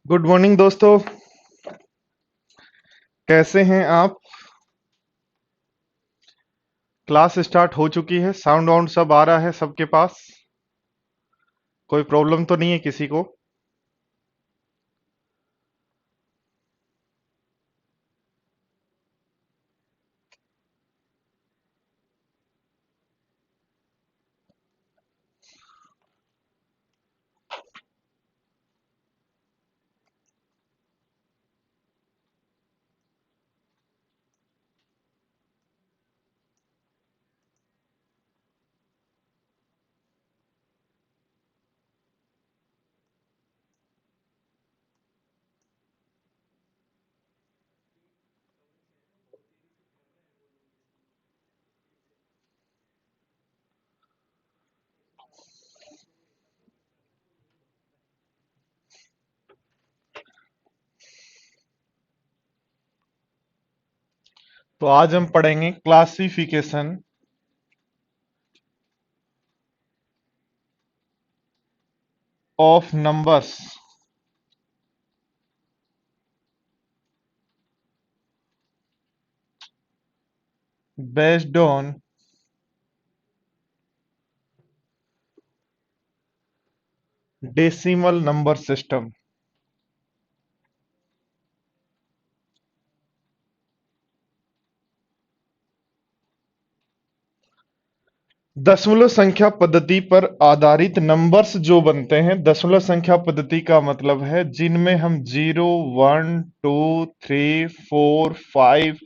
Good morning दोस्तों। कैसे हैं आप? क्लास स्टार्ट हो चुकी है। साउंड वाउंड सब आ रहा है सबके पास? कोई प्रॉब्लम तो नहीं है किसी को? तो आज हम पढ़ेंगे classification of numbers based on decimal number system. दशमलव संख्या पद्धति पर आधारित नंबर्स जो बनते हैं, दशमलव संख्या पद्धति का मतलब है जिनमें हम 0, 1, 2, 3, 4, 5,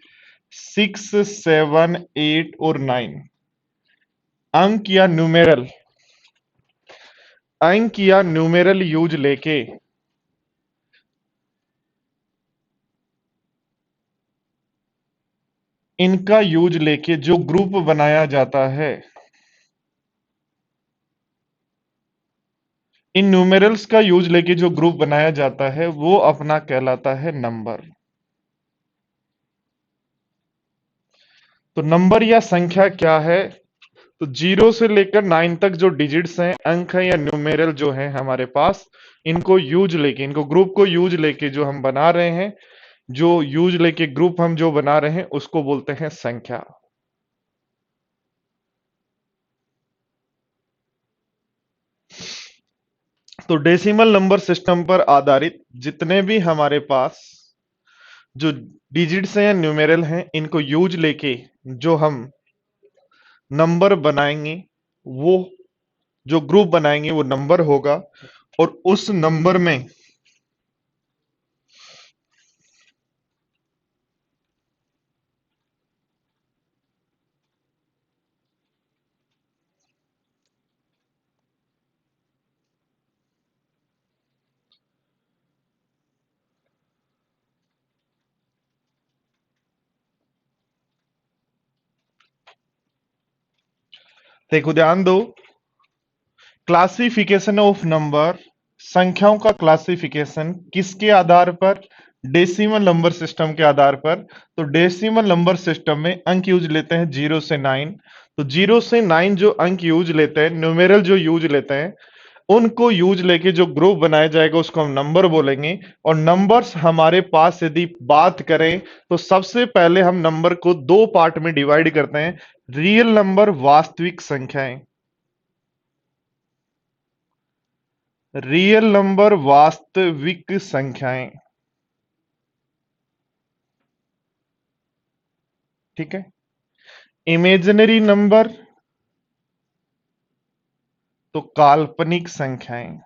6, 7, 8 और 9 अंक या न्यूमेरल यूज लेके इनका यूज लेके जो ग्रुप बनाया जाता है, इन न्यूमेरल्स का यूज लेके जो ग्रुप बनाया जाता है वो अपना कहलाता है नंबर। तो नंबर या संख्या क्या है? तो 0 से लेकर 9 तक जो डिजिट्स हैं, अंक हैं या न्यूमेरल जो हैं हमारे पास, इनको यूज लेके, इनको ग्रुप को यूज लेके जो हम बना रहे हैं, जो यूज लेके ग्रुप हम जो बना रहे हैं उसको बोलते हैं संख्या। तो डेसिमल नंबर सिस्टम पर आधारित जितने भी हमारे पास जो डिजिट्स हैं या न्यूमेरल हैं, इनको यूज लेके जो हम नंबर बनाएंगे, वो जो ग्रुप बनाएंगे वो नंबर होगा। और उस नंबर में देखो, ध्यान दो। क्लासिफिकेशन ऑफ नंबर, संख्याओं का क्लासिफिकेशन किसके आधार पर? डेसिमल नंबर सिस्टम के आधार पर। तो डेसिमल नंबर सिस्टम में अंक यूज लेते हैं 0 से 9। तो 0 से 9 जो अंक यूज लेते हैं, न्यूमेरल जो यूज लेते हैं, उनको यूज लेके जो ग्रुप बनाया जाएगा उसको हम नंबर बोलेंगे। और नंबर्स हमारे पास यदि बात करें तो सबसे पहले हम नंबर को दो पार्ट में डिवाइड करते हैं। रियल नंबर, वास्तविक संख्याएं। रियल नंबर, वास्तविक संख्याएं। ठीक है। इमेजिनरी नंबर तो काल्पनिक संख्याएं।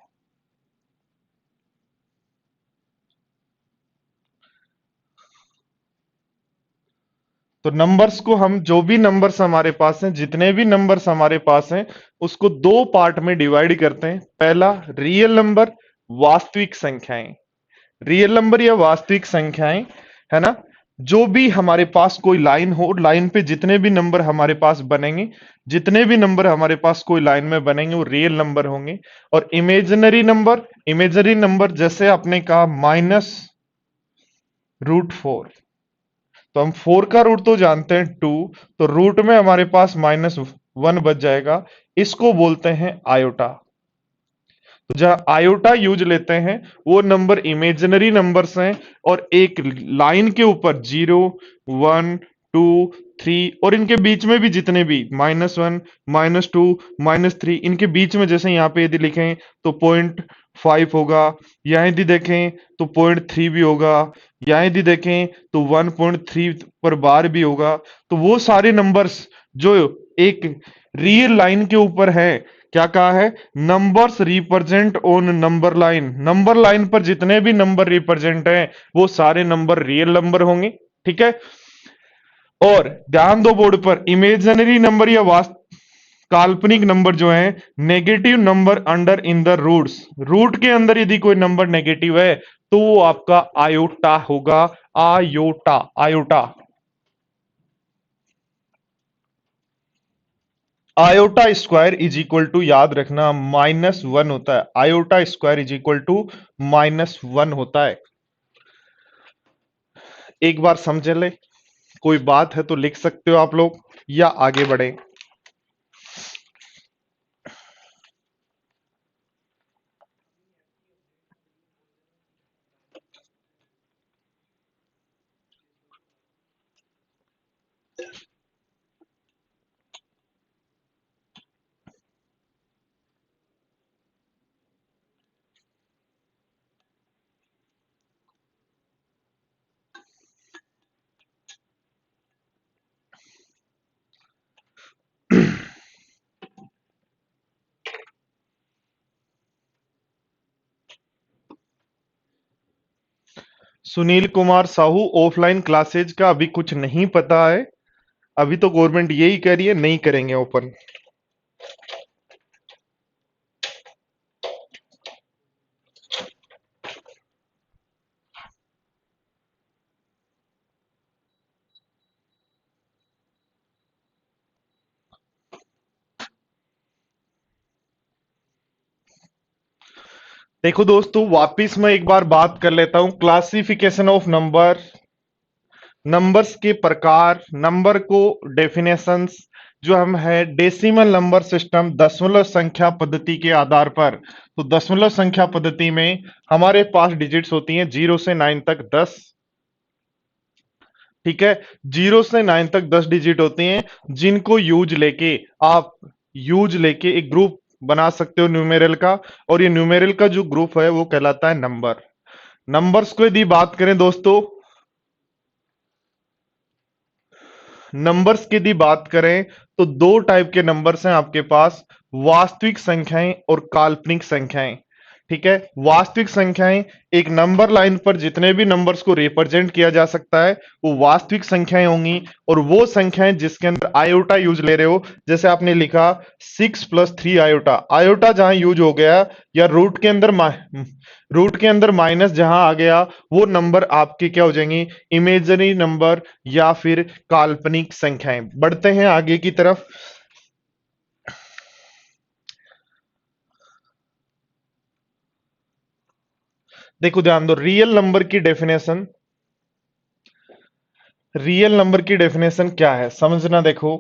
तो नंबर्स को हम, जो भी नंबर्स हमारे पास हैं, जितने भी नंबर्स हमारे पास हैं, उसको दो पार्ट में डिवाइड करते हैं। पहला रियल नंबर, वास्तविक संख्याएं। रियल नंबर या वास्तविक संख्याएं, है ना? जो भी हमारे पास कोई लाइन हो, लाइन पे जितने भी नंबर हमारे पास बनेंगे, जितने भी नंबर हमारे पास कोई लाइन में बनेंगे वो रियल नंबर होंगे। और इमेजनरी नंबर जैसे आपने कहा -√4। तो हम 4 का रूट तो जानते हैं 2, तो रूट में हमारे पास -1 बच जाएगा। इसको बोलते हैं आयोटा। तो जहां आयोटा यूज लेते हैं वो नंबर इमेजिनरी नंबर्स हैं, और एक लाइन के ऊपर 0, 1, 2, 3 और इनके बीच में भी जितने भी -1, -2, -3 इनके बीच में, जैसे यहाँ पे यदि लिखें तो 0.5 होगा, यहाँ यदि देखें तो 0.3 भी होगा, यहाँ यदि देखें तो 1.3 पर बार भी होगा। तो वो सारे नंबर्स जो एक रियल लाइन के ऊपर है, क्या कहा है, numbers represent on number line, number line पर जितने भी नंबर रिप्रेजेंट हैं वो सारे नंबर रियल नंबर होंगे। ठीक है, और ध्यान दो बोर्ड पर, इमेजिनरी नंबर या वास्तविक काल्पनिक नंबर जो है, negative number under in the roots, root के अंदर यदि कोई नंबर नेगेटिव है तो वो आपका आयोटा होगा, iota, iota. Iota square is equal to, याद रखना, -1 होता है, iota square is equal to -1 होता है। एक बार समझ ले, कोई बात है तो लिख सकते हो आप लोग या आगे बढ़े। सुनील कुमार साहू, ऑफलाइन क्लासेज का अभी कुछ नहीं पता है, अभी तो गवर्नमेंट यही कह रही है नहीं करेंगे ओपन। देखो दोस्तों, वापिस मैं एक बार बात कर लेता हूं, क्लासिफिकेशन ऑफ नंबर, नंबर्स के प्रकार, नंबर को डेफिनेशंस, जो हम है डेसिमल नंबर सिस्टम, दशमलव संख्या पद्धति के आधार पर। तो दशमलव संख्या पद्धति में हमारे पास डिजिट्स होती हैं 0 से 9 तक 10। ठीक है, 0 से 9 तक 10 डिजिट होती हैं, जिनको यूज लेके आप यूज लेके एक ग्रुप बना सकते हो न्यूमेरल का, और ये न्यूमेरल का जो ग्रुप है वो कहलाता है नंबर। नंबर्स को यदि बात करें दोस्तों, नंबर्स की यदि बात करें तो दो टाइप के नंबर्स हैं आपके पास, वास्तविक संख्याएं और काल्पनिक संख्याएं। ठीक है, वास्तविक संख्याएं, एक नंबर लाइन पर जितने भी नंबर्स को रिप्रेजेंट किया जा सकता है वो वास्तविक संख्याएं होंगी, और वो संख्याएं जिसके अंदर आयोटा यूज ले रहे हो, जैसे आपने लिखा 6+3 आयोटा, आयोटा जहां यूज हो गया, या रूट के अंदर माइनस जहां आ गया, वो नंबर आपके क्या हो जाएंगे, इमेजिनरी नंबर या फिर काल्पनिक संख्याएं। बढ़ते हैं आगे की तरफ। देखो ध्यान दो, रियल नंबर की डेफिनेशन, रियल नंबर की डेफिनेशन क्या है समझना। देखो,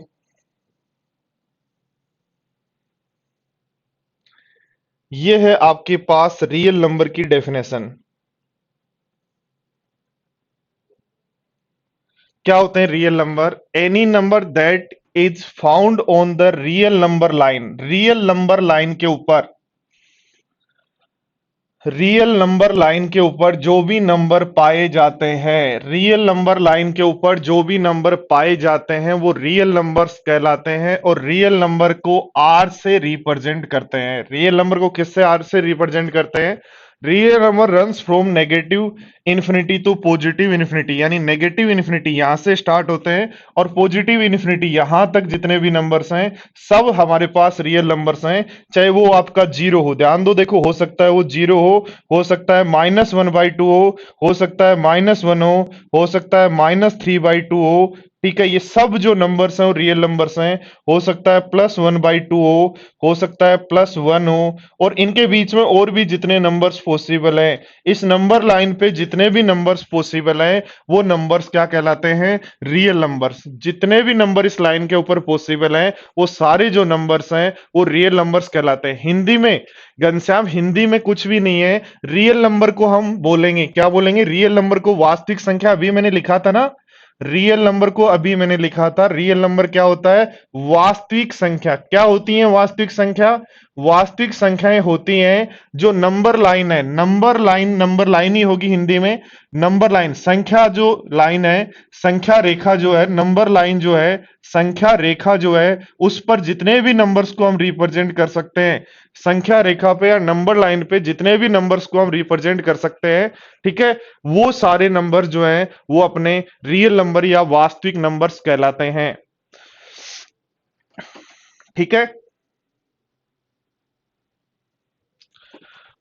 ये है आपके पास रियल नंबर की डेफिनेशन। क्या होते हैं real number? Any number that is found on the real number line, real number line के ऊपर, रियल नंबर लाइन के ऊपर जो भी नंबर पाए जाते हैं, रियल नंबर लाइन के ऊपर जो भी नंबर पाए जाते हैं वो रियल नंबर्स कहलाते हैं, और रियल नंबर को आर से रिप्रेजेंट करते हैं। रियल नंबर को किससे आर से रिप्रेजेंट करते हैं? Real number runs from negative infinity to positive infinity, यानी नेगेटिव इन्फिनिटी यहां से स्टार्ट होते हैं और पॉजिटिव इन्फिनिटी यहां तक जितने भी नंबर्स हैं सब हमारे पास रियल नंबर्स हैं, चाहे वो आपका जीरो हो। ध्यान दो, देखो, हो सकता है वो जीरो हो सकता है -1/2 हो सकता है -1 हो सकता है -3/2 हो, ठीक है, ये सब जो नंबर्स हैं वो रियल नंबर्स हैं। हो सकता है +1/2 हो सकता है +1 हो, और इनके बीच में और भी जितने नंबर्स पॉसिबल हैं, इस नंबर लाइन पे जितने भी नंबर्स पॉसिबल हैं वो नंबर्स क्या कहलाते हैं? Real numbers. जितने भी नंबर इस लाइन के ऊपर पॉसिबल हैं वो सारे जो नंबर्स हैं वो रियल नंबर्स कहलाते हैं। हिंदी में घनश्याम, हिंदी में कुछ भी नहीं है, रियल नंबर को हम बोलेंगे, क्या बोलेंगे? रियल नंबर को वास्तविक संख्या। अभी मैंने लिखा था ना, रियल नंबर को अभी मैंने लिखा था, रियल नंबर क्या होता है? वास्तविक संख्या। क्या होती है वास्तविक संख्या? वास्तविक संख्याएं होती हैं जो नंबर लाइन है, नंबर लाइन ही होगी हिंदी में। नंबर लाइन, संख्या जो लाइन है, संख्या रेखा जो है, नंबर लाइन जो है, संख्या रेखा जो है, उस पर जितने भी नंबर्स को हम रिप्रेजेंट कर सकते हैं, संख्या रेखा पे या नंबर लाइन पे जितने भी नंबर्स को हम रिप्रेजेंट कर सकते हैं, ठीक है, वो सारे नंबर जो हैं वो अपने रियल नंबर या वास्तविक नंबर्स कहलाते हैं। ठीक है,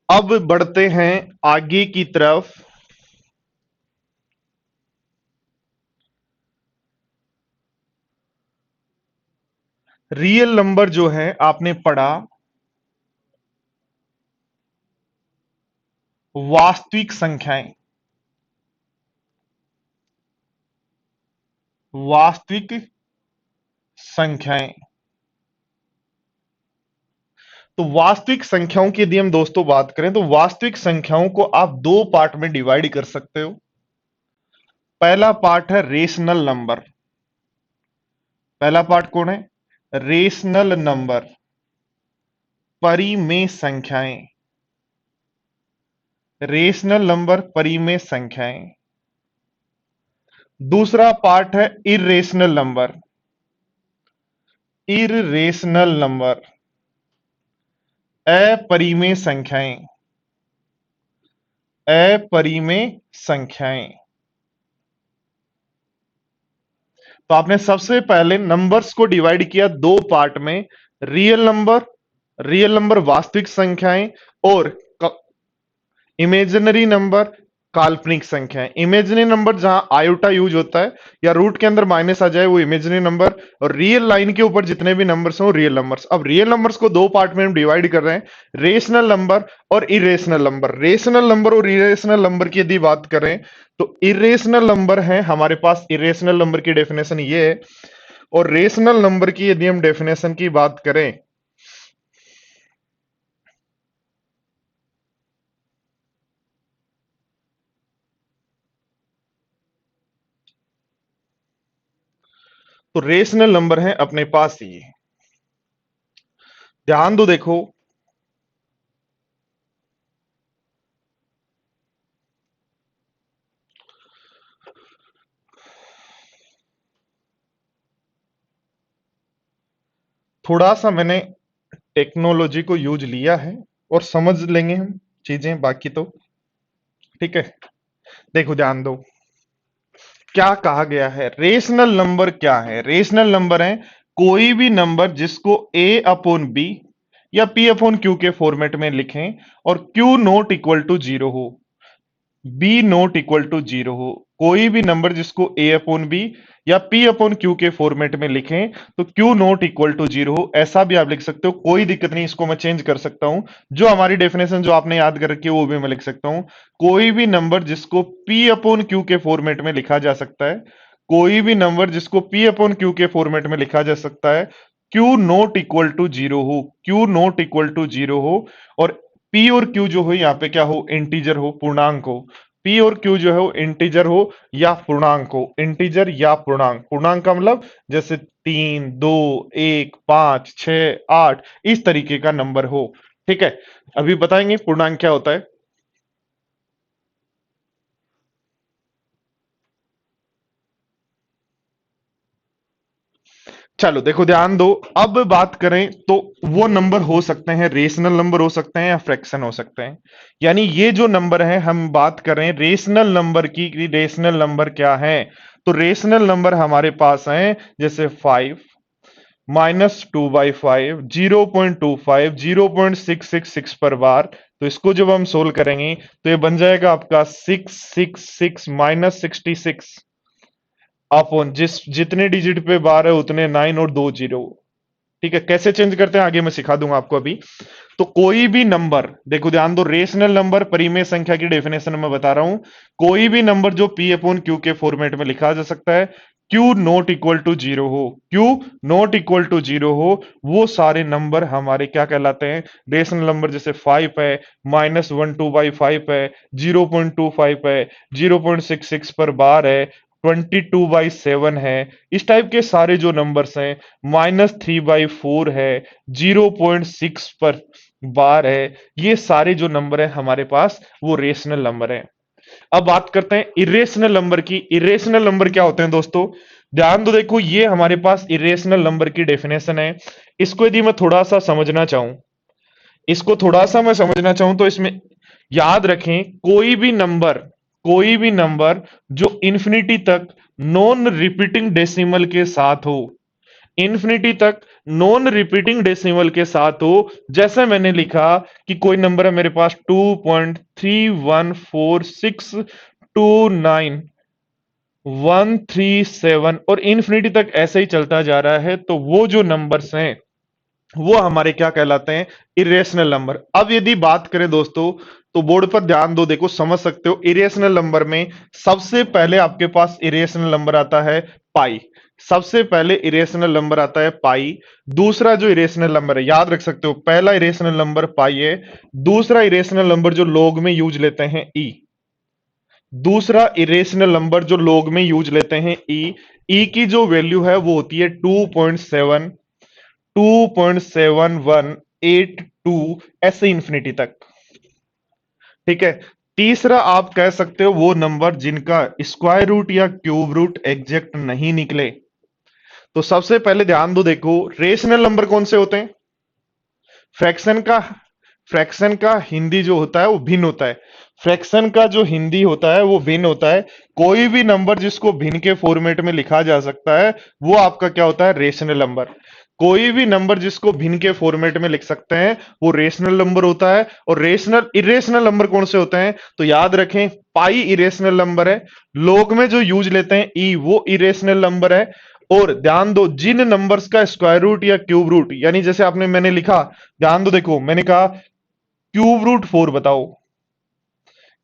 अब बढ़ते हैं आगे की तरफ। रियल नंबर जो है आपने पढ़ा, वास्तविक संख्याएं, वास्तविक संख्याएं। तो वास्तविक संख्याओं की यदि हम दोस्तों बात करें तो वास्तविक संख्याओं को आप दो पार्ट में डिवाइड कर सकते हो। पहला पार्ट है रेशनल नंबर। पहला पार्ट कौन है? रेशनल नंबर, परिमेय संख्याएं। रेशनल नंबर, परिमेय संख्याएं। दूसरा पार्ट है इर्रेशनल नंबर। इर्रेशनल नंबर, अपरिमेय संख्याएं। अपरिमेय संख्याएं। तो आपने सबसे पहले नंबर्स को डिवाइड किया दो पार्ट में, रियल नंबर, रियल नंबर वास्तविक संख्याएं, और इमेजिनरी नंबर, काल्पनिक संख्याएं। इमेजिनरी नंबर जहां आयोटा यूज होता है या रूट के अंदर माइनस आ जाए वो इमेजिनरी नंबर, और रियल लाइन के ऊपर जितने भी नंबर्स हैं वो रियल नंबर्स। अब रियल नंबर्स को दो पार्ट में हम डिवाइड कर रहे हैं, रेशनल नंबर और इरेशनल नंबर। रेशनल नंबर और इरेशनल नंबर की यदि बात करें तो इरेशनल नंबर है हमारे पास, इरेशनल नंबर की डेफिनेशन ये है, और रेशनल नंबर की यदि हम डेफिनेशन की बात करें तो रेशनल नंबर है अपने पास ये। ध्यान दो, देखो, थोड़ा सा मैंने टेक्नोलॉजी को यूज लिया है और समझ लेंगे हम चीजें बाकी तो। ठीक है, देखो ध्यान दो, क्या कहा गया है? रेशनल नंबर क्या है? रेशनल नंबर है कोई भी नंबर जिसको a/b या p/q के फॉर्मेट में लिखें और q not equal to zero हो, b not equal to zero हो। कोई भी नंबर जिसको a/b या p/q के फॉर्मेट में लिखें तो q not equal to zero हो, ऐसा भी आप लिख सकते हो, कोई दिक्कत नहीं, इसको मैं चेंज कर सकता हूं। जो हमारी डेफिनेशन जो आपने याद कर रखी है वो भी मैं लिख सकता हूं। कोई भी नंबर जिसको p/q के फॉर्मेट में लिखा जा सकता है, कोई भी नंबर जिसको p/q के फॉर्मेट में लिखा जा सकता है, q not equal to zero हो, q not equal to zero हो, और p और q जो हो यहाँ पे क्या हो? इंटीजर हो, पूर्णांक हो। p और q जो है वो इंटीजर हो या पूर्णांक हो, इंटीजर या पूर्णांक। पूर्णांक का मतलब जैसे 3, 2, 1, 5, 6, 8, इस तरीके का नंबर हो। ठीक है, अभी बताएंगे पूर्णांक क्या होता है। चलो देखो ध्यान दो, अब बात करें तो वो नंबर हो सकते हैं, रेशनल नंबर हो सकते हैं या फ्रैक्शन हो सकते हैं। यानी ये जो नंबर है, हम बात कर रहे हैं रेशनल नंबर की, रेशनल नंबर क्या है? तो रेशनल नंबर हमारे पास हैं जैसे 5, -2/5, 0.25, 0.666 पर बार। तो इसको जब हम सोल्व करेंगे तो ये बन जाएगा आपका 666 -66, अपॉन जितने डिजिट पे बार है उतने 9 और 2 जीरो। ठीक है, कैसे चेंज करते हैं आगे मैं सिखा दूंगा आपको अभी। तो कोई भी नंबर, देखो ध्यान दो, रेशनल नंबर परिमेय संख्या की डेफिनेशन मैं बता रहा हूं। कोई भी नंबर जो पी अपॉन क्यू के फॉर्मेट में लिखा जा सकता है, q not equal to zero हो, q not equal to zero हो, वो सारे नंबर हमारे क्या कहलाते हैं, रेशनल नंबर। जैसे 5 है, -1/2 है, 0.25 है, 0.66 पर बार है, 22/7 है, इस टाइप के सारे जो नंबर्स हैं, -3/4 है, 0.6 पर बार है, ये सारे जो नंबर है हमारे पास वो रेशनल नंबर है। अब बात करते हैं इरेशनल नंबर की। इरेशनल नंबर क्या होते हैं दोस्तों, ध्यान दो, देखो ये हमारे पास इरेशनल नंबर की डेफिनेशन है। इसको यदि मैं थोड़ा सा समझना चाहूं, इसको थोड़ा सा मैं समझना चाहूं तो इसमें याद रखें, कोई भी नंबर जो इंफिनिटी तक नॉन रिपीटिंग डेसिमल के साथ हो, इंफिनिटी तक नॉन रिपीटिंग डेसिमल के साथ हो। जैसे मैंने लिखा कि कोई नंबर है मेरे पास 2.314629137 और इंफिनिटी तक ऐसे ही चलता जा रहा है, तो वो जो नंबर्स हैं वो हमारे क्या कहलाते हैं, इरेशनल नंबर। अब यदि बात करें दोस्तों, तो बोर्ड पर ध्यान दो, देखो समझ सकते हो, इरेशनल नंबर में सबसे पहले आपके पास इरेशनल नंबर आता है पाई। सबसे पहले इरेशनल नंबर आता है पाई। दूसरा जो इरेशनल नंबर है, याद रख सकते हो, पहला इरेशनल नंबर पाई है। दूसरा इरेशनल नंबर जो लोग में यूज लेते हैं ई। दूसरा इरेशनल नंबर जो लोग में यूज लेते हैं ई। ई की जो वैल्यू है वो होती है 2.7182 ऐसे इंफिनिटी तक। ठीक है। तीसरा आप कह सकते हो वो नंबर जिनका स्क्वायर रूट या क्यूब रूट एग्जैक्ट नहीं निकले। तो सबसे पहले ध्यान दो, देखो रेशनल नंबर कौन से होते हैं, फ्रैक्शन का फ्रैक्शन का हिंदी जो होता है वो भिन्न होता है। फ्रैक्शन का जो हिंदी होता है वो भिन्न होता है। कोई भी नंबर जिसको भिन्न के फॉर्मेट में लिखा जा सकता है वो आपका क्या होता है, रेशनल नंबर। कोई भी नंबर जिसको भिन्न के फॉर्मेट में लिख सकते हैं वो रेशनल नंबर होता है। और रेशनल इरेशनल नंबर कौन से होते हैं, तो याद रखें, पाई इरेशनल नंबर है, लोग में जो यूज लेते हैं ई वो इरेशनल नंबर है। और ध्यान दो, जिन नंबर्स का स्क्वायर रूट या क्यूब रूट, यानी जैसे आपने मैंने लिखा, ध्यान दो, देखो मैंने कहा क्यूब रूट 4 बताओ,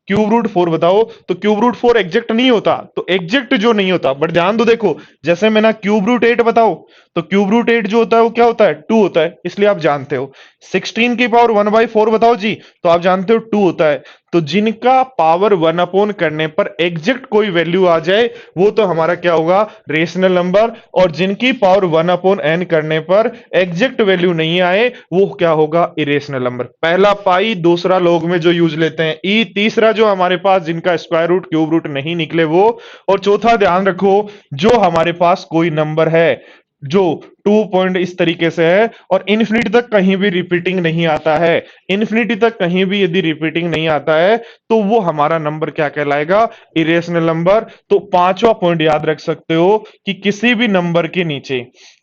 क्यूब रूट 4 बताओ, तो क्यूब रूट 4 एग्जैक्ट नहीं होता, तो एग्जैक्ट जो नहीं होता, बट ध्यान दो, देखो जैसे मैंने क्यूब रूट 8 बताओ, तो क्यूब रूट 8 जो होता है वो क्या होता है, 2 होता है, इसलिए आप जानते हो। 16 की पावर 1/4 बताओ जी, तो आप जानते हो 2 होता है। तो जिनका पावर 1 अपॉन करने पर एग्जैक्ट कोई वैल्यू आ जाए वो तो हमारा क्या होगा, रेशनल नंबर। और जिनकी पावर 1 अपॉन एन करने पर एग्जैक्ट वैल्यू नहीं आए वो क्या होगा, इरेशनल नंबर। पहला पाई, दूसरा लोग में जो यूज लेते हैं ई, तीसरा जो हमारे पास जिनका स्क्वायर रूट क्यूब रूट नहीं निकले वो, और चौथा ध्यान रखो, जो हमारे पास कोई नंबर है जो 2 पॉइंट इस तरीके से है और इन्फिनिटी तक कहीं भी रिपीटिंग नहीं आता है, इन्फिनिटी तक कहीं भी यदि रिपीटिंग नहीं आता है तो वो हमारा नंबर क्या कहलाएगा, इरेशनल नंबर। तो पांचवा पॉइंट याद रख सकते हो कि किसी भी नंबर के नीचे,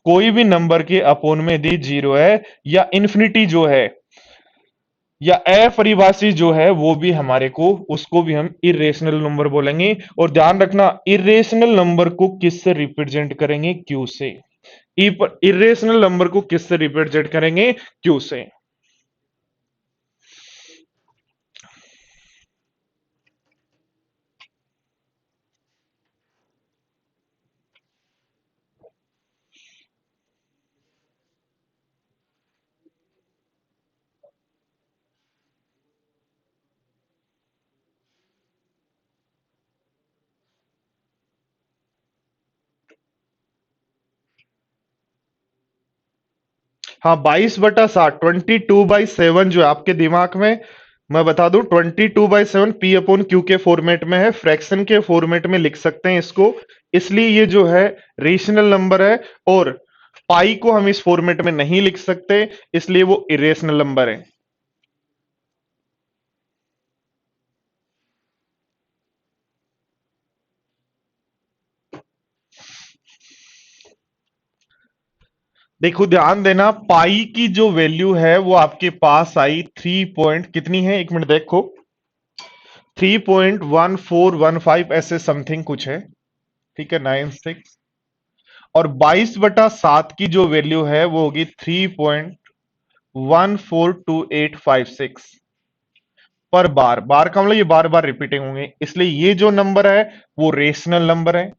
कोई भी नंबर के अपोन में यदि जीरो है या इन्फिनिटी जो है या अपरिभाषी जो है वो भी हमारे को, उसको भी हम इरेशनल नंबर बोलेंगे। और ध्यान रखना, इरेशनल नंबर को किससे रिप्रेजेंट करेंगे, क्यू से। इरेशनल नंबर को किससे रिप्रेजेंट करेंगे, क्यू से। हाँ, 22/60, 22/7 जो है आपके दिमाग में, मैं बता दूं 22/7 पी अपॉन क्यू के फॉर्मेट में है, फ्रैक्शन के फॉर्मेट में लिख सकते हैं इसको, इसलिए ये जो है रेशनल नंबर है। और पाई को हम इस फॉर्मेट में नहीं लिख सकते, इसलिए वो इरेशनल नंबर है। देखो ध्यान देना, पाई की जो वैल्यू है वो आपके पास आई 3 पॉइंट कितनी है, एक मिनट देखो, 3.1415 ऐसे समथिंग कुछ है। ठीक है, 96। और 22/7 की जो वैल्यू है वो होगी 3.142856 पर बार। बार का मतलब ये बार बार रिपीटिंग होंगे, इसलिए ये जो नंबर है वो रेशनल नंबर है,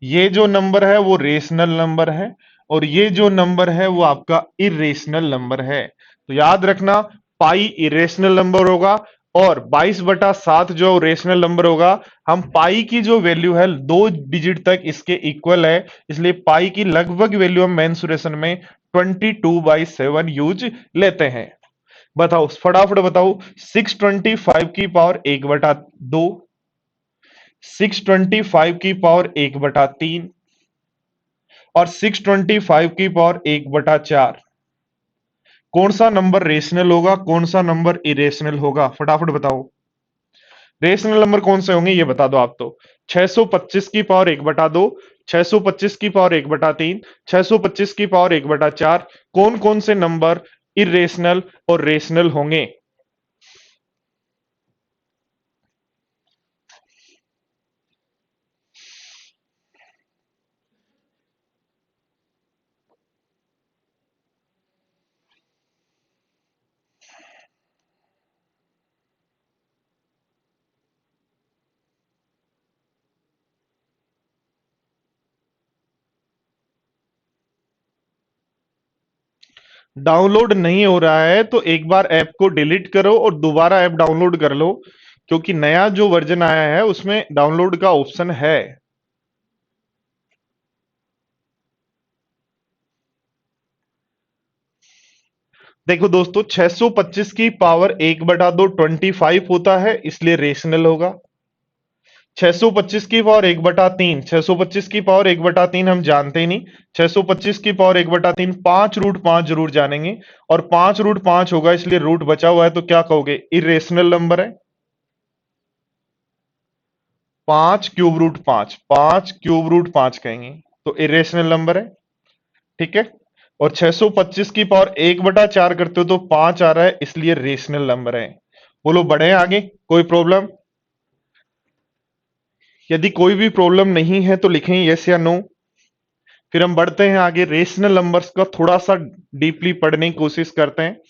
ये जो नंबर है वो रेशनल नंबर है, और ये जो नंबर है वो आपका इरेशनल नंबर है। तो याद रखना, पाई इरेशनल नंबर होगा और 22/7 जो रेशनल नंबर होगा, हम पाई की जो वैल्यू है 2 डिजिट तक इसके इक्वल है, इसलिए पाई की लगभग वैल्यू हम मेंसुरेशन में 22/7 यूज लेते हैं। बताओ फटाफट बताओ, 625 की पावर 1/2, 625 की पावर 1/3 और 625 की पावर 1/4, कौन सा नंबर रेशनल होगा, कौन सा नंबर इरेशनल होगा, फटाफट बताओ। रेशनल नंबर कौन से होंगे ये बता दो आप तो। 625 की पावर 1/2, 625 की पावर 1/3, 625 की पावर 1/4, कौन कौन से नंबर इरेशनल और रेशनल होंगे? डाउनलोड नहीं हो रहा है तो एक बार ऐप को डिलीट करो और दोबारा ऐप डाउनलोड कर लो, क्योंकि नया जो वर्जन आया है उसमें डाउनलोड का ऑप्शन है। देखो दोस्तों, 625 की पावर 1/2 25 होता है, इसलिए रेशनल होगा। 625 की पावर 1/3, 625 की पावर 1/3 हम जानते ही नहीं। 625 की पावर 1/3 5√5 जरूर जानेंगे, और 5√5 होगा, इसलिए रूट बचा हुआ है, तो क्या कहोगे, इरेशनल नंबर है। 5³ रूट 5, 5³ रूट 5 कहेंगे, तो इरेशनल नंबर है। ठीक है। और 625 की पावर 1/4 करते हो तो 5 आ रहा है, इसलिए रेशनल नंबर है। बोलो, बढ़े आगे, कोई प्रॉब्लम? यदि कोई भी प्रॉब्लम नहीं है तो लिखें यस या नो। फिर हम बढ़ते हैं आगे, रेशनल नंबर्स का थोड़ा सा डीपली पढ़ने की कोशिश करते हैं।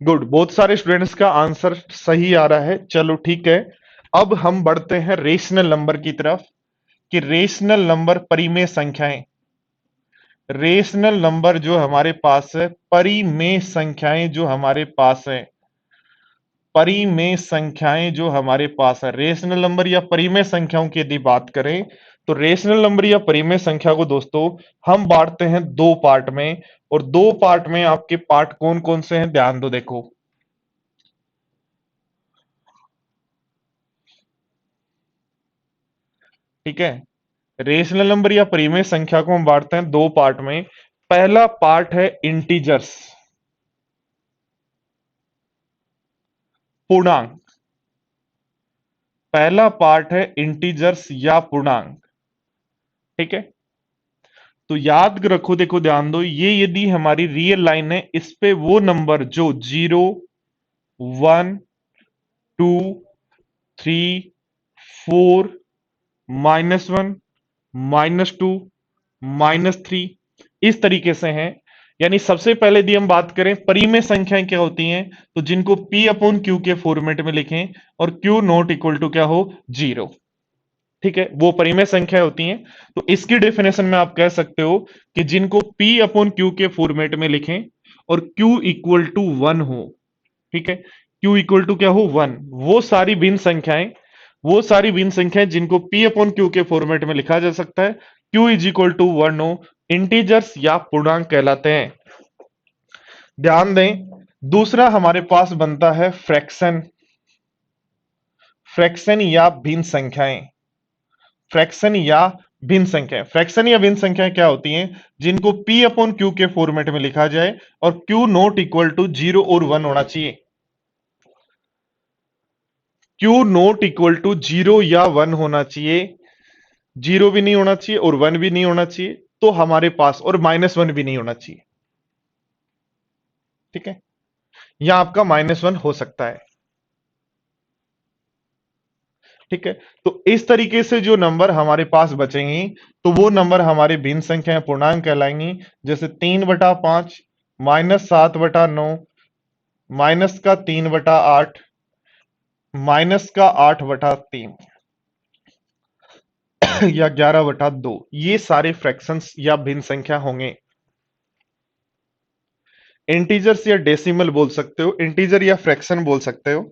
गुड, बहुत सारे स्टूडेंट्स का आंसर सही आ रहा है, चलो ठीक है। अब हम बढ़ते हैं रेशनल नंबर की तरफ, कि रेशनल नंबर परिमेय संख्याएं, रेशनल नंबर जो हमारे पास है, परिमेय संख्याएं जो हमारे पास है, परिमेय संख्याएं जो हमारे पास है, रेशनल नंबर या परिमेय संख्याओं की यदि बात करें, तो रेशनल नंबर या परिमेय संख्या को दोस्तों हम बांटते हैं दो पार्ट में, और दो पार्ट में आपके पार्ट कौन कौन से हैं ध्यान दो, देखो। ठीक है, रेशनल नंबर या परिमेय संख्या को हम बांटते हैं दो पार्ट में। पहला पार्ट है इंटीजर्स, पूर्णांक। पहला पार्ट है इंटीजर्स या पूर्णांक। ठीक है, तो याद रखो, देखो ध्यान दो, ये यदि हमारी रियल लाइन है, इस पे वो नंबर जो 0, 1, 2, 3, 4, -1, -2, -3, इस तरीके से हैं। यानी सबसे पहले यदि हम बात करें परिमेय संख्याएं क्या होती हैं, तो जिनको P/Q के फॉर्मेट में लिखें और Q नॉट इक्वल टू क्या हो, 0। ठीक है, वो परिमेय संख्या होती हैं। तो इसकी डेफिनेशन में आप कह सकते हो कि जिनको P/Q के फॉर्मेट में लिखें और Q इक्वल टू 1 हो। ठीक है, Q इक्वल टू क्या हो, 1, वो सारी भिन्न संख्याएं, वो सारी भिन्न संख्याएं जिनको P/Q के फॉर्मेट में लिखा जा सकता है, Q इज इक्वल टू 1 हो, इंटीजर्स या पूर्णांक कहलाते हैं। ध्यान दें, दूसरा हमारे पास बनता है फ्रैक्शन, फ्रैक्शन या भिन्न संख्याएं, फ्रैक्शन या भिन्न संख्याएं। फ्रैक्शन या भिन्न संख्याएं क्या होती हैं, जिनको P/Q के फॉर्मेट में लिखा जाए और Q नॉट इक्वल टू 0 और 1 होना चाहिए। Q नॉट इक्वल टू 0 या 1 होना चाहिए, 0 भी नहीं होना चाहिए और 1 भी नहीं होना चाहिए, तो हमारे पास, और -1 भी नहीं होना चाहिए। ठीक है, या आपका -1 हो सकता है। ठीक है, तो इस तरीके से जो नंबर हमारे पास बचेंगी तो वो नंबर हमारी भिन्न संख्या पूर्णांक कहलाएंगी। जैसे 3/5, -7/9, -3/8, -8/3 या 11/2, ये सारे फ्रैक्शंस या भिन्न संख्या होंगे। इंटीजर्स या डेसिमल बोल सकते हो, इंटीजर या फ्रैक्शन बोल सकते हो।